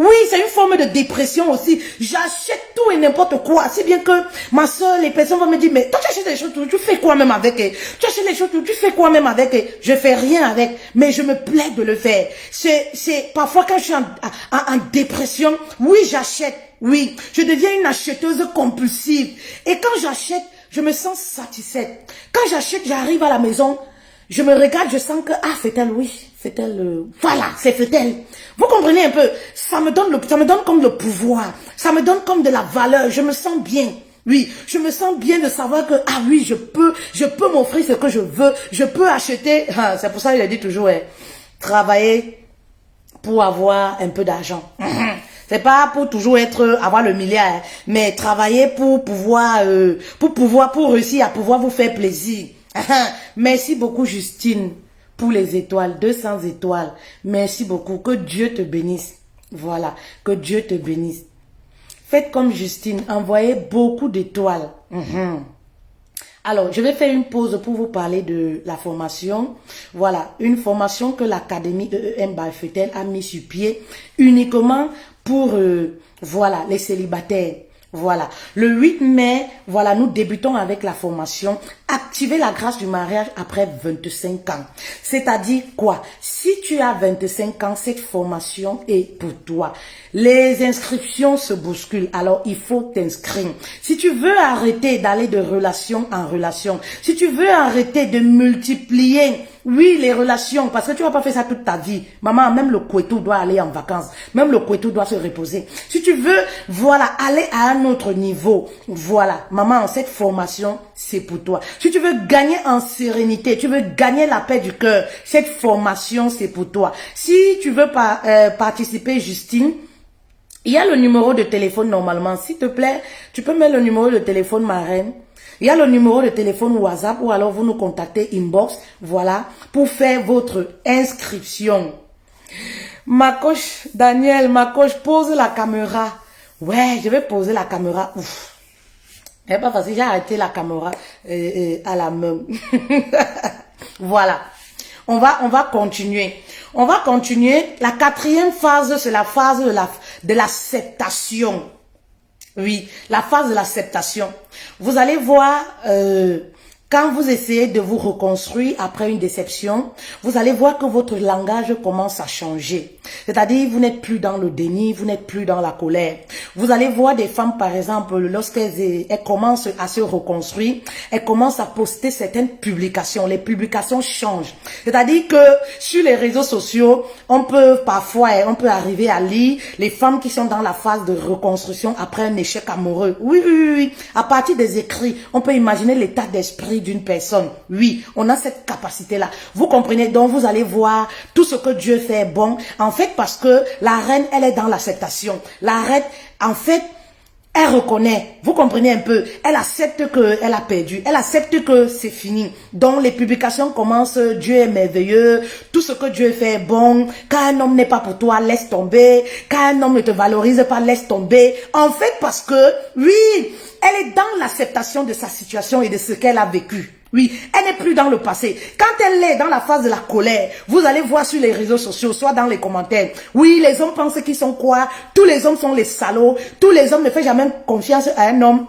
Oui, c'est une forme de dépression aussi. J'achète tout et n'importe quoi. Si bien que ma soeur, les personnes vont me dire, mais toi tu achètes les choses, tu fais quoi même avec elle? Tu achètes les choses, tu fais quoi même avec elle? Je fais rien avec, mais je me plais de le faire. C'est parfois quand je suis en dépression, oui, j'achète. Oui, je deviens une acheteuse compulsive. Et quand j'achète, je me sens satisfaite. Quand j'achète, j'arrive à la maison, je me regarde, je sens que, ah, c'est elle, oui, c'est elle, voilà, c'est elle. Vous comprenez un peu? Ça me donne comme le pouvoir. Ça me donne comme de la valeur. Je me sens bien. Oui, je me sens bien de savoir que, ah oui, je peux m'offrir ce que je veux. Je peux acheter, c'est pour ça qu'il a dit toujours, travailler pour avoir un peu d'argent. C'est pas pour toujours avoir le milliard, mais travailler pour réussir à pouvoir vous faire plaisir. Merci beaucoup Justine pour les étoiles, 200 étoiles. Merci beaucoup, que Dieu te bénisse. Voilà, que Dieu te bénisse. Faites comme Justine, envoyez beaucoup d'étoiles. Alors, je vais faire une pause pour vous parler de la formation. Voilà, une formation que l'Académie EEM by Fetel a mis sur pied uniquement pour voilà, les célibataires. Voilà, le 8 mai, voilà, nous débutons avec la formation Activer la grâce du mariage après 25 ans. C'est-à-dire quoi? Si tu as 25 ans, cette formation est pour toi. Les inscriptions se bousculent, alors il faut t'inscrire. Si tu veux arrêter d'aller de relation en relation, si tu veux arrêter de multiplier, oui, les relations, parce que tu vas pas faire ça toute ta vie. Maman, même le couetou doit aller en vacances. Même le couetou doit se reposer. Si tu veux, voilà, aller à un autre niveau, voilà, maman, cette formation, c'est pour toi. Si tu veux gagner en sérénité, tu veux gagner la paix du cœur, cette formation, c'est pour toi. Si tu veux participer, Justine, il y a le numéro de téléphone normalement. S'il te plaît, tu peux mettre le numéro de téléphone, ma reine. Il y a le numéro de téléphone WhatsApp ou alors vous nous contactez inbox, voilà, pour faire votre inscription. Ma coach, Daniel, ma coach, pose la caméra. Ouais, je vais poser la caméra. Ouf. C'est pas facile, j'ai arrêté la caméra à la main. Voilà. On va continuer. On va continuer. La quatrième phase, c'est la phase de l'acceptation. Oui, la phase de l'acceptation. Vous allez voir, quand vous essayez de vous reconstruire après une déception, vous allez voir que votre langage commence à changer. C'est-à-dire, vous n'êtes plus dans le déni, vous n'êtes plus dans la colère. Vous allez voir des femmes, par exemple, lorsqu'elles commencent à se reconstruire, elles commencent à poster certaines publications. Les publications changent. C'est-à-dire que sur les réseaux sociaux, on peut arriver à lire les femmes qui sont dans la phase de reconstruction après un échec amoureux. Oui, oui, oui, oui. À partir des écrits, on peut imaginer l'état d'esprit d'une personne. Oui, on a cette capacité-là. Vous comprenez? Donc, vous allez voir tout ce que Dieu fait bon. En fait, parce que la reine, elle est dans l'acceptation. La reine, en fait, elle reconnaît, vous comprenez un peu, elle accepte qu'elle a perdu, elle accepte que c'est fini. Donc les publications commencent, Dieu est merveilleux, tout ce que Dieu fait est bon, quand un homme n'est pas pour toi, laisse tomber, quand un homme ne te valorise pas, laisse tomber. En fait, parce que, oui, elle est dans l'acceptation de sa situation et de ce qu'elle a vécu. Oui, elle n'est plus dans le passé. Quand elle est dans la phase de la colère, vous allez voir sur les réseaux sociaux, soit dans les commentaires. Oui, les hommes pensent qu'ils sont quoi? Tous les hommes sont les salauds. Tous les hommes ne font jamais confiance à un homme.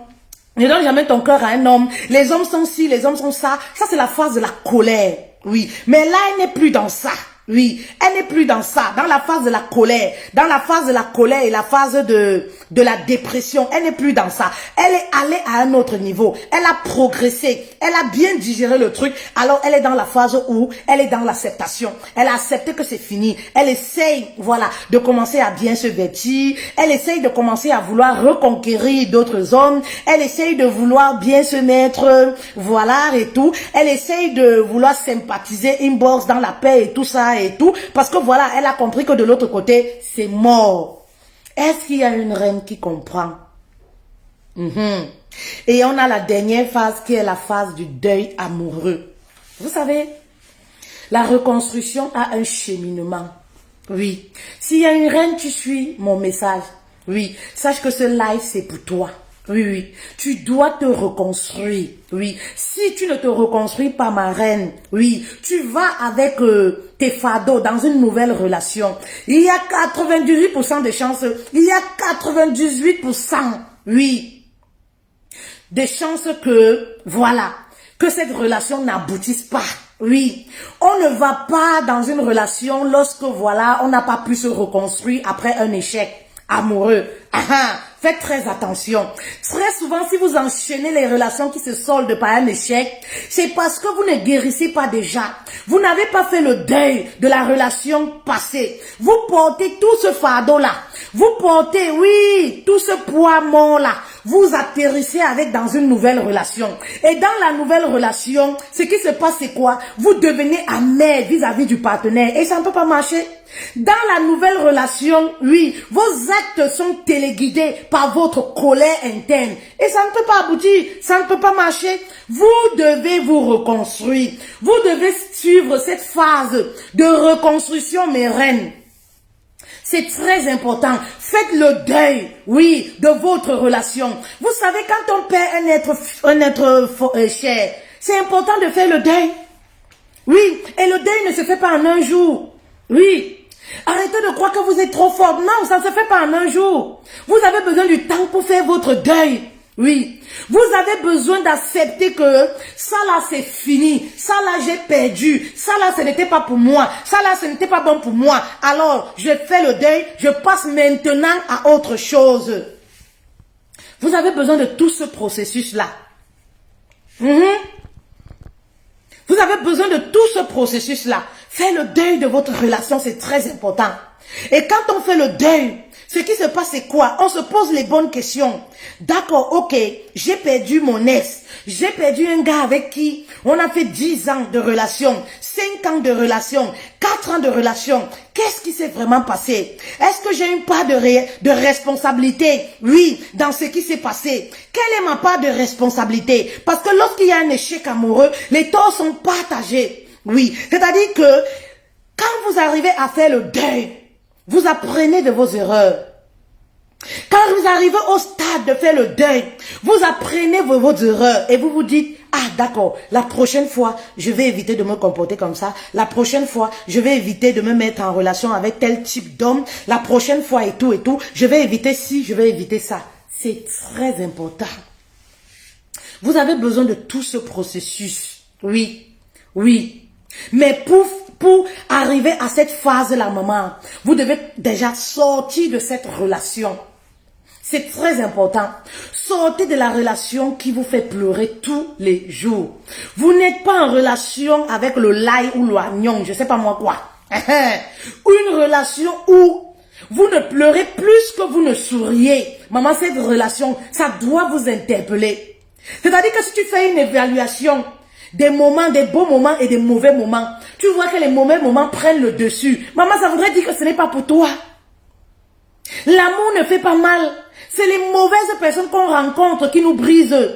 Ne donne jamais ton cœur à un homme. Les hommes sont ci, les hommes sont ça. Ça, c'est la phase de la colère. Oui, mais là, elle n'est plus dans ça. Oui, elle n'est plus dans ça, dans la phase de la colère, dans la phase de la colère et la phase de la dépression, elle n'est plus dans ça. Elle est allée à un autre niveau, elle a progressé, elle a bien digéré le truc, alors elle est dans la phase où elle est dans l'acceptation. Elle a accepté que c'est fini, elle essaye, voilà, de commencer à bien se vêtir, elle essaye de commencer à vouloir reconquérir d'autres hommes, elle essaye de vouloir bien se mettre, voilà, et tout, elle essaye de vouloir sympathiser inbox dans la paix et tout ça, et tout, parce que voilà, elle a compris que de l'autre côté, c'est mort. Est-ce qu'il y a une reine qui comprend? Et on a la dernière phase qui est la phase du deuil amoureux. Vous savez, la reconstruction a un cheminement. Oui. S'il y a une reine, tu suis mon message. Oui. Sache que ce live, c'est pour toi. Oui, oui. Tu dois te reconstruire. Oui. Si tu ne te reconstruis pas, ma reine, oui, tu vas avec tes fardeaux dans une nouvelle relation. Il y a 98% de chances. Il y a 98%. Oui. Des chances que, voilà, que cette relation n'aboutisse pas. Oui, on ne va pas dans une relation lorsque, voilà, on n'a pas pu se reconstruire après un échec amoureux. Faites très attention. Très souvent, si vous enchaînez les relations qui se soldent par un échec, c'est parce que vous ne guérissez pas déjà. Vous n'avez pas fait le deuil de la relation passée. Vous portez tout ce fardeau-là. Vous portez, oui, tout ce poids-là. Vous atterrissez avec dans une nouvelle relation. Et dans la nouvelle relation, ce qui se passe, c'est quoi? Vous devenez amer vis-à-vis du partenaire. Et ça ne peut pas marcher. Dans la nouvelle relation, oui, vos actes sont téléguidés par votre colère interne. Et ça ne peut pas aboutir, ça ne peut pas marcher. Vous devez vous reconstruire. Vous devez suivre cette phase de reconstruction, mes reines. C'est très important. Faites le deuil, oui, de votre relation. Vous savez, quand on perd un être cher, c'est important de faire le deuil. Oui, et le deuil ne se fait pas en un jour. Oui. Arrêtez de croire que vous êtes trop fort. Non, ça ne se fait pas en un jour. Vous avez besoin du temps pour faire votre deuil. Oui. Vous avez besoin d'accepter que ça là c'est fini. Ça là j'ai perdu. Ça là ce n'était pas pour moi. Ça là ce n'était pas bon pour moi. Alors je fais le deuil. Je passe maintenant à autre chose. Vous avez besoin de tout ce processus là. Vous avez besoin de tout ce processus là. Faire le deuil de votre relation, c'est très important. Et quand on fait le deuil, ce qui se passe, c'est quoi? On se pose les bonnes questions. D'accord, ok, j'ai perdu mon ex. J'ai perdu un gars avec qui on a fait 10 ans de relation, 5 ans de relation, 4 ans de relation. Qu'est-ce qui s'est vraiment passé? Est-ce que j'ai une part de responsabilité? Oui, dans ce qui s'est passé. Quelle est ma part de responsabilité? Parce que lorsqu'il y a un échec amoureux, les torts sont partagés. Oui, c'est-à-dire que quand vous arrivez à faire le deuil, vous apprenez de vos erreurs. Quand vous arrivez au stade de faire le deuil, vous apprenez vos erreurs et vous vous dites, ah d'accord, la prochaine fois, je vais éviter de me comporter comme ça. La prochaine fois, je vais éviter de me mettre en relation avec tel type d'homme. La prochaine fois et tout, je vais éviter ci, je vais éviter ça. C'est très important. Vous avez besoin de tout ce processus. Oui, oui. Mais pour arriver à cette phase-là, maman, vous devez déjà sortir de cette relation. C'est très important. Sortez de la relation qui vous fait pleurer tous les jours. Vous n'êtes pas en relation avec le l'ail ou l'oignon, je sais pas moi quoi. Une relation où vous ne pleurez plus que vous ne souriez. Maman, cette relation, ça doit vous interpeller. C'est-à-dire que si tu fais une évaluation des moments, des beaux moments et des mauvais moments, tu vois que les mauvais moments prennent le dessus. Maman, ça voudrait dire que ce n'est pas pour toi. L'amour ne fait pas mal. C'est les mauvaises personnes qu'on rencontre qui nous brisent,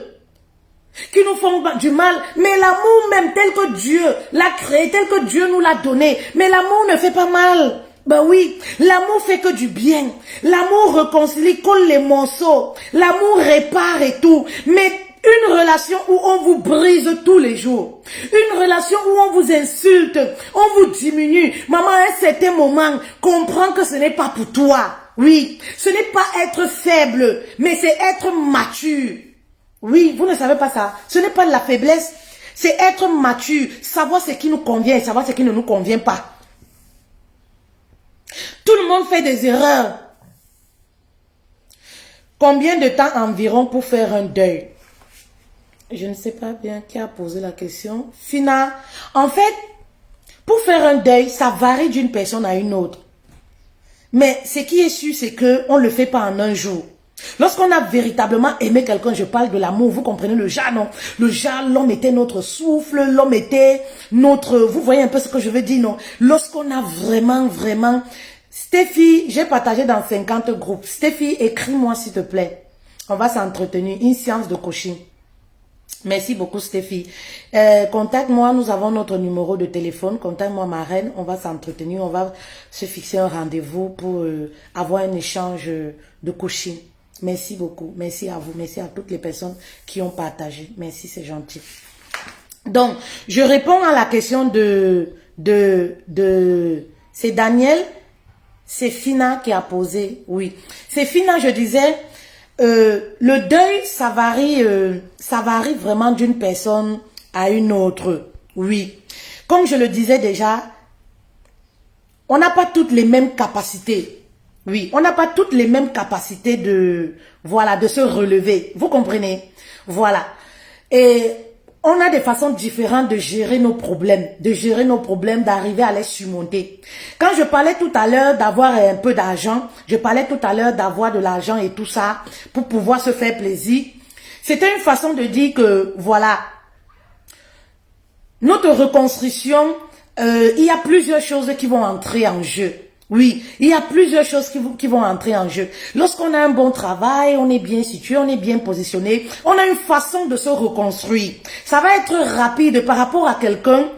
qui nous font du mal. Mais l'amour même tel que Dieu l'a créé, tel que Dieu nous l'a donné. Mais l'amour ne fait pas mal. Ben oui, l'amour fait que du bien. L'amour réconcilie, colle les morceaux. L'amour répare et tout. Mais une relation où on vous brise tous les jours. Une relation où on vous insulte, on vous diminue. Maman, à un certain moment, comprends que ce n'est pas pour toi. Oui, ce n'est pas être faible, mais c'est être mature. Oui, vous ne savez pas ça. Ce n'est pas de la faiblesse, c'est être mature. Savoir ce qui nous convient et savoir ce qui ne nous convient pas. Tout le monde fait des erreurs. Combien de temps environ pour faire un deuil? Je ne sais pas bien qui a posé la question. Fina, en fait, pour faire un deuil, ça varie d'une personne à une autre. Mais ce qui est sûr, c'est qu'on ne le fait pas en un jour. Lorsqu'on a véritablement aimé quelqu'un, je parle de l'amour, vous comprenez le genre, non? Le genre, l'homme était notre souffle, l'homme était notre... Vous voyez un peu ce que je veux dire, non? Lorsqu'on a vraiment... Stéphie, j'ai partagé dans 50 groupes. Stéphie, écris-moi s'il te plaît. On va s'entretenir, une séance de coaching. Merci beaucoup Stéphie. Contacte-moi, nous avons notre numéro de téléphone. Contacte-moi ma reine, on va s'entretenir, on va se fixer un rendez-vous pour avoir un échange de coaching. Merci beaucoup. Merci à vous. Merci à toutes les personnes qui ont partagé. Merci, c'est gentil. Donc, je réponds à la question c'est Daniel, c'est Fina qui a posé, oui. C'est Fina, je disais, le deuil, ça varie vraiment d'une personne à une autre, oui. Comme je le disais déjà, on n'a pas toutes les mêmes capacités, oui. On n'a pas toutes les mêmes capacités voilà, de se relever, vous comprenez? Voilà. Et on a des façons différentes de gérer nos problèmes, d'arriver à les surmonter. Quand je parlais tout à l'heure d'avoir un peu d'argent, je parlais tout à l'heure d'avoir de l'argent et tout ça pour pouvoir se faire plaisir. C'était une façon de dire que, voilà, notre reconstruction, il y a plusieurs choses qui vont entrer en jeu. Oui, il y a plusieurs choses qui vont entrer en jeu. Lorsqu'on a un bon travail, on est bien situé, on est bien positionné, on a une façon de se reconstruire. Ça va être rapide par rapport à quelqu'un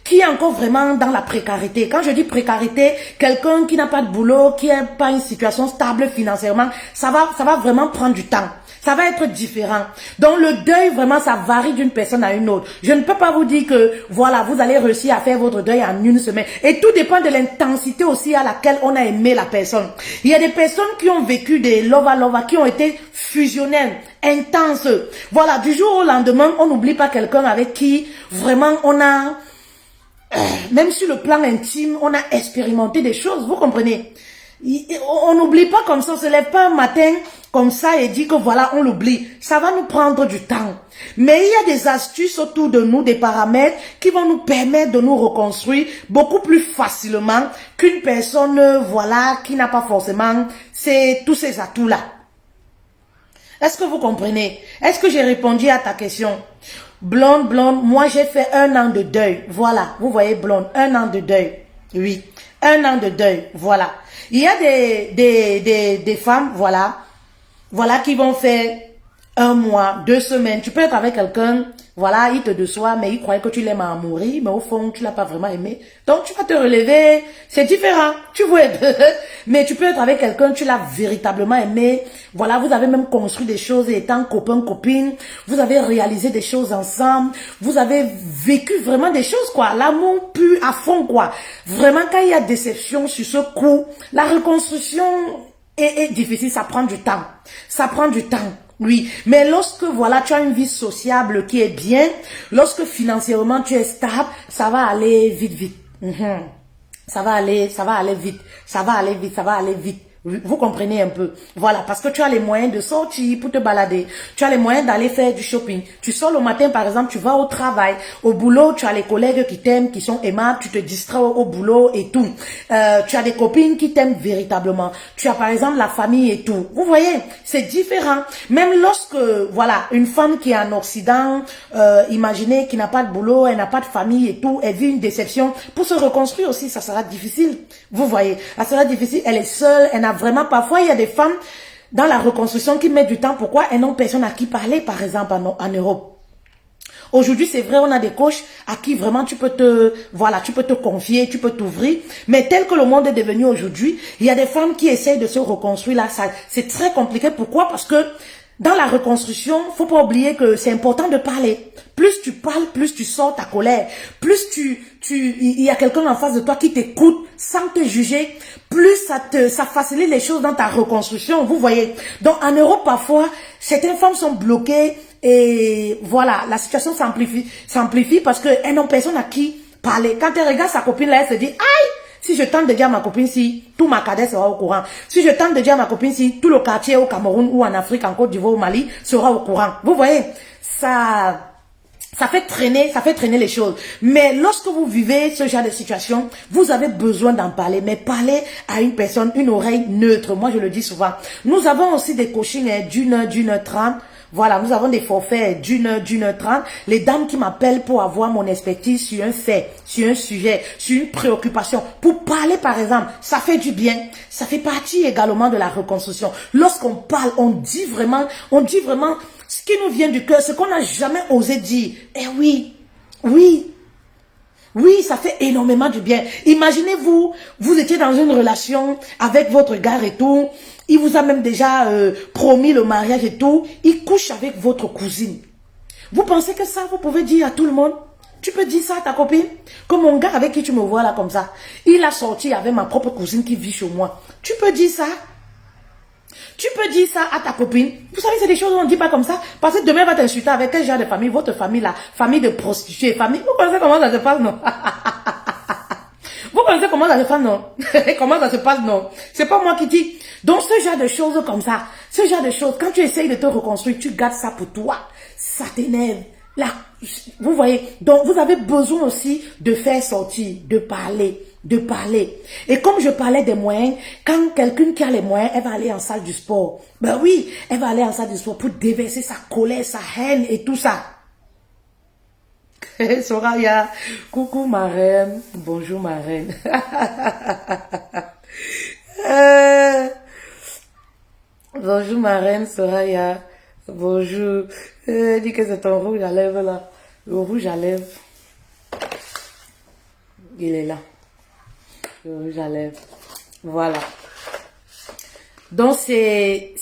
qui est encore vraiment dans la précarité. Quand je dis précarité, quelqu'un qui n'a pas de boulot, qui n'a pas une situation stable financièrement, ça va vraiment prendre du temps. Ça va être différent. Donc le deuil, vraiment, ça varie d'une personne à une autre. Je ne peux pas vous dire que, voilà, vous allez réussir à faire votre deuil en une semaine. Et tout dépend de l'intensité aussi à laquelle on a aimé la personne. Il y a des personnes qui ont vécu des lova, qui ont été fusionnelles, intenses. Voilà, du jour au lendemain, on n'oublie pas quelqu'un avec qui, vraiment, on a... même sur le plan intime, on a expérimenté des choses, vous comprenez? On n'oublie pas comme ça, on se lève pas un matin comme ça et dit que voilà, on l'oublie. Ça va nous prendre du temps. Mais il y a des astuces autour de nous, des paramètres qui vont nous permettre de nous reconstruire beaucoup plus facilement qu'une personne, voilà, qui n'a pas forcément tous ces atouts-là. Est-ce que vous comprenez? Est-ce que j'ai répondu à ta question? Blonde, moi j'ai fait 1 an de deuil. Voilà, vous voyez blonde, 1 an de deuil. Oui, 1 an de deuil, voilà. Il y a des femmes, voilà, qui vont faire 1 mois, 2 semaines. Tu peux être avec quelqu'un, voilà, il te déçoit, mais il croyait que tu l'aimes à mourir, mais au fond, tu l'as pas vraiment aimé. Donc, tu vas te relever, c'est différent, tu vois. Mais tu peux être avec quelqu'un, tu l'as véritablement aimé. Voilà, vous avez même construit des choses étant copain, copine. Vous avez réalisé des choses ensemble. Vous avez vécu vraiment des choses, quoi. L'amour pur à fond, quoi. Vraiment, quand il y a déception sur ce coup, la reconstruction est difficile, ça prend du temps. Ça prend du temps. Oui, mais lorsque voilà, tu as une vie sociable qui est bien, lorsque financièrement tu es stable, ça va aller vite. Ça va aller vite. Vous comprenez un peu. Voilà, parce que tu as les moyens de sortir pour te balader. Tu as les moyens d'aller faire du shopping. Tu sors le matin, par exemple, tu vas au travail. Au boulot, tu as les collègues qui t'aiment, qui sont aimables. Tu te distrais au boulot et tout. Tu as des copines qui t'aiment véritablement. Tu as, par exemple, la famille et tout. Vous voyez, c'est différent. Même lorsque, voilà, une femme qui est en Occident, imaginez, qui n'a pas de boulot, elle n'a pas de famille et tout, elle vit une déception. Pour se reconstruire aussi, ça sera difficile. Vous voyez, ça sera difficile. Elle est seule, elle n'a vraiment, parfois, il y a des femmes dans la reconstruction qui mettent du temps. Pourquoi? Elles n'ont personne à qui parler, par exemple, en Europe. Aujourd'hui, c'est vrai, on a des coachs à qui vraiment tu peux te confier, tu peux t'ouvrir. Mais tel que le monde est devenu aujourd'hui, il y a des femmes qui essayent de se reconstruire là. C'est très compliqué. Pourquoi? Parce que dans la reconstruction, faut pas oublier que c'est important de parler. Plus tu parles, plus tu sors ta colère. Plus il y a quelqu'un en face de toi qui t'écoute sans te juger. Plus ça facilite les choses dans ta reconstruction. Vous voyez. Donc, en Europe, parfois, certaines femmes sont bloquées et voilà, la situation s'amplifie parce qu'elles n'ont personne à qui parler. Quand elle regarde sa copine là, elle se dit, aïe! Si je tente de dire à ma copine si, tout ma cadette sera au courant. Si je tente de dire à ma copine si, tout le quartier au Cameroun ou en Afrique, en Côte d'Ivoire, au Mali, sera au courant. Vous voyez, ça fait traîner les choses. Mais lorsque vous vivez ce genre de situation, vous avez besoin d'en parler. Mais parler à une personne, une oreille neutre. Moi, je le dis souvent. Nous avons aussi des coachings d'une heure 30. Voilà, nous avons des forfaits d'une heure 30. Les dames qui m'appellent pour avoir mon expertise sur un fait, sur un sujet, sur une préoccupation. Pour parler, par exemple, ça fait du bien. Ça fait partie également de la reconstruction. Lorsqu'on parle, on dit vraiment ce qui nous vient du cœur, ce qu'on n'a jamais osé dire. Eh oui, Oui, ça fait énormément du bien. Imaginez-vous, vous étiez dans une relation avec votre gars et tout. Il vous a même déjà promis le mariage et tout. Il couche avec votre cousine. Vous pensez que ça, vous pouvez dire à tout le monde? Tu peux dire ça à ta copine? Que mon gars avec qui tu me vois là comme ça, il a sorti avec ma propre cousine qui vit chez moi. Tu peux dire ça? Tu peux dire ça à ta copine. Vous savez, c'est des choses qu'on ne dit pas comme ça. Parce que demain, elle va t'insulter avec quel genre de famille? Votre famille là, famille de prostituées, famille. Vous connaissez comment ça se passe, non? Vous connaissez comment ça se passe, non? Comment ça se passe, non? C'est pas moi qui dis. Donc, ce genre de choses comme ça, ce genre de choses, quand tu essayes de te reconstruire, tu gardes ça pour toi. Ça t'énerve. Là, vous voyez, donc vous avez besoin aussi de faire sortir, de parler, de parler. Et comme je parlais des moyens, quand quelqu'un qui a les moyens, elle va aller en salle du sport. Ben oui, elle va aller en salle du sport pour déverser sa colère, sa haine et tout ça. Soraya, coucou ma reine, bonjour ma reine. Bonjour ma reine Soraya, bonjour. Dis que c'est ton rouge à lèvres là. Le rouge à lèvres. Il est là. Le rouge à lèvres. Voilà. Donc c'est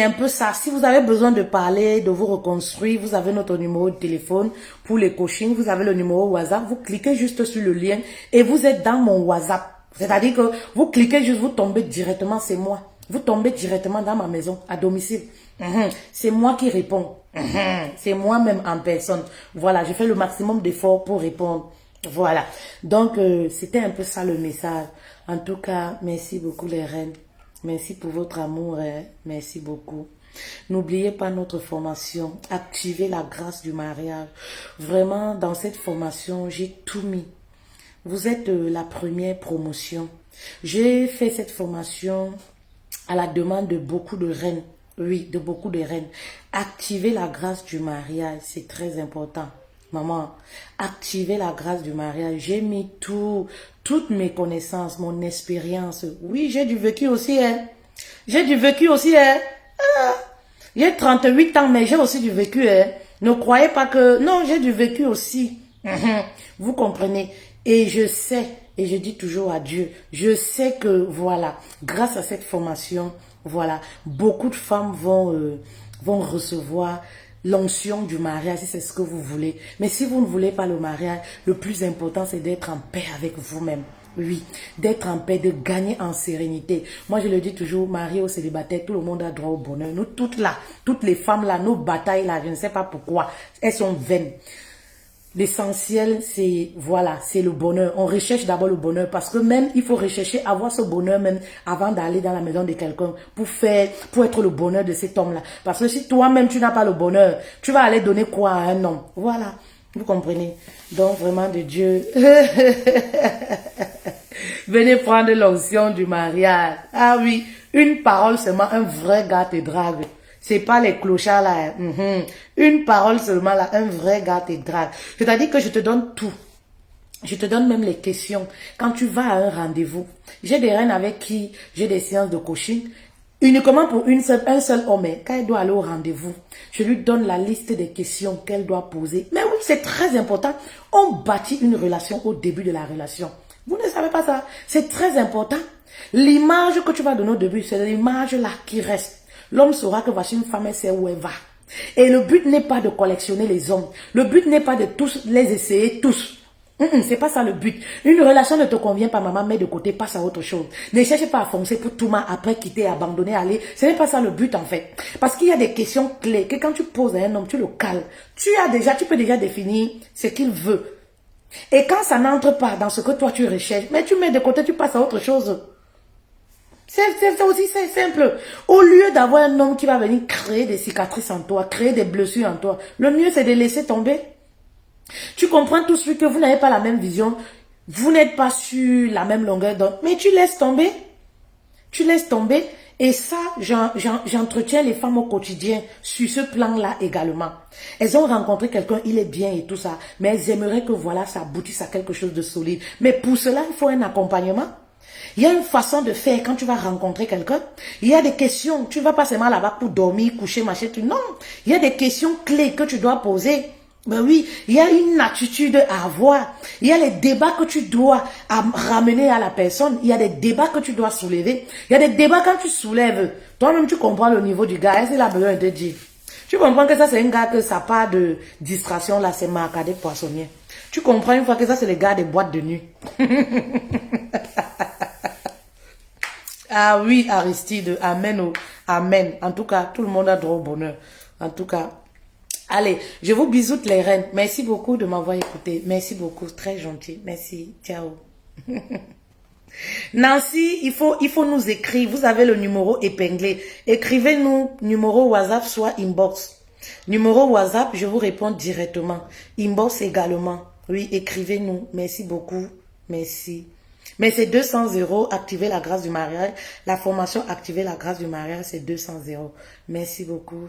un peu ça. Si vous avez besoin de parler, de vous reconstruire, vous avez notre numéro de téléphone pour les coachings, vous avez le numéro WhatsApp, vous cliquez juste sur le lien et vous êtes dans mon WhatsApp. C'est-à-dire que vous cliquez juste, vous tombez directement, c'est moi. Vous tombez directement dans ma maison, à domicile. C'est moi qui réponds. C'est moi-même en personne. Voilà, je fais le maximum d'efforts pour répondre. Voilà. Donc, c'était un peu ça le message. En tout cas, merci beaucoup les reines. Merci pour votre amour. Merci beaucoup. N'oubliez pas notre formation. Activez la grâce du mariage. Vraiment, dans cette formation, j'ai tout mis. Vous êtes la première promotion. J'ai fait cette formation à la demande de beaucoup de reines. Oui, de beaucoup de reines. Activez la grâce du mariage, c'est très important. Maman, activez la grâce du mariage. J'ai mis toutes mes connaissances, mon expérience. Oui, j'ai du vécu aussi, hein. J'ai du vécu aussi, hein. Ah, j'ai 38 ans, mais j'ai aussi du vécu, hein. Ne croyez pas que... Non, j'ai du vécu aussi. Vous comprenez? Et je sais, et je dis toujours à Dieu, je sais que, voilà, grâce à cette formation, voilà, beaucoup de femmes vont recevoir l'onction du mariage, si c'est ce que vous voulez. Mais si vous ne voulez pas le mariage, le plus important, c'est d'être en paix avec vous-même. Oui, d'être en paix, de gagner en sérénité. Moi, je le dis toujours, marié ou célibataire, tout le monde a droit au bonheur. Nous, toutes là, toutes les femmes là, nos batailles là, je ne sais pas pourquoi, elles sont vaines. L'essentiel, c'est, voilà, c'est le bonheur. On recherche d'abord le bonheur parce que même, il faut rechercher, avoir ce bonheur même avant d'aller dans la maison de quelqu'un pour être le bonheur de cet homme-là. Parce que si toi-même, tu n'as pas le bonheur, tu vas aller donner quoi à un homme? Voilà. Vous comprenez? Donc, vraiment, de Dieu. Venez prendre l'onction du mariage. Ah oui, une parole seulement, un vrai gars te drague. C'est pas les clochards là. Une parole seulement là, un vrai gars te drague. C'est-à-dire que je te donne tout. Je te donne même les questions. Quand tu vas à un rendez-vous, j'ai des reines avec qui j'ai des séances de coaching. Uniquement pour un seul homme. Quand elle doit aller au rendez-vous, je lui donne la liste des questions qu'elle doit poser. Mais oui, c'est très important. On bâtit une relation au début de la relation. Vous ne savez pas ça. C'est très important. L'image que tu vas donner au début, c'est l'image là qui reste. L'homme saura que voici une femme, elle sait où elle va. Et le but n'est pas de collectionner les hommes. Le but n'est pas de tous les essayer tous. C'est pas ça le but. Une relation ne te convient pas, maman, mets de côté, passe à autre chose. Ne cherche pas à foncer pour tout mal, après quitter, abandonner, aller. Ce n'est pas ça le but en fait. Parce qu'il y a des questions clés que quand tu poses à un homme, tu le cales. Tu peux déjà définir ce qu'il veut. Et quand ça n'entre pas dans ce que toi tu recherches, mais tu mets de côté, tu passes à autre chose. C'est aussi simple. Au lieu d'avoir un homme qui va venir créer des cicatrices en toi, créer des blessures en toi, le mieux c'est de laisser tomber. Tu comprends tout de suite que vous n'avez pas la même vision, vous n'êtes pas sur la même longueur d'onde, mais tu laisses tomber. Tu laisses tomber. Et ça, j'entretiens les femmes au quotidien sur ce plan-là également. Elles ont rencontré quelqu'un, il est bien et tout ça, mais elles aimeraient que voilà, ça aboutisse à quelque chose de solide. Mais pour cela, il faut un accompagnement. Il y a une façon de faire quand tu vas rencontrer quelqu'un. Il y a des questions. Tu ne vas pas seulement là-bas pour dormir, coucher, machin. Non. Il y a des questions clés que tu dois poser. Ben oui, il y a une attitude à avoir. Il y a les débats que tu dois ramener à la personne. Il y a des débats que tu dois soulever. Il y a des débats quand tu soulèves. Toi-même, tu comprends le niveau du gars. Est-ce qu'il a besoin de dire? Tu comprends que ça, c'est un gars que ça part de distraction, là, c'est Marcadet Poissonnier. Tu comprends une fois que ça, c'est les gars des boîtes de nuit. Ah oui, Aristide, amen, amen. En tout cas, tout le monde a droit au bonheur. En tout cas, allez, je vous bisoute les reines. Merci beaucoup de m'avoir écouté. Merci beaucoup, très gentil. Merci, ciao. Nancy, il faut nous écrire. Vous avez le numéro épinglé. Écrivez-nous numéro WhatsApp, soit inbox. Numéro WhatsApp, je vous réponds directement. Inbox également. Oui, écrivez-nous. Merci beaucoup. Merci. Mais c'est 200 €. Activez la grâce du mariage. La formation Activer la grâce du mariage, c'est 200 €. Merci beaucoup.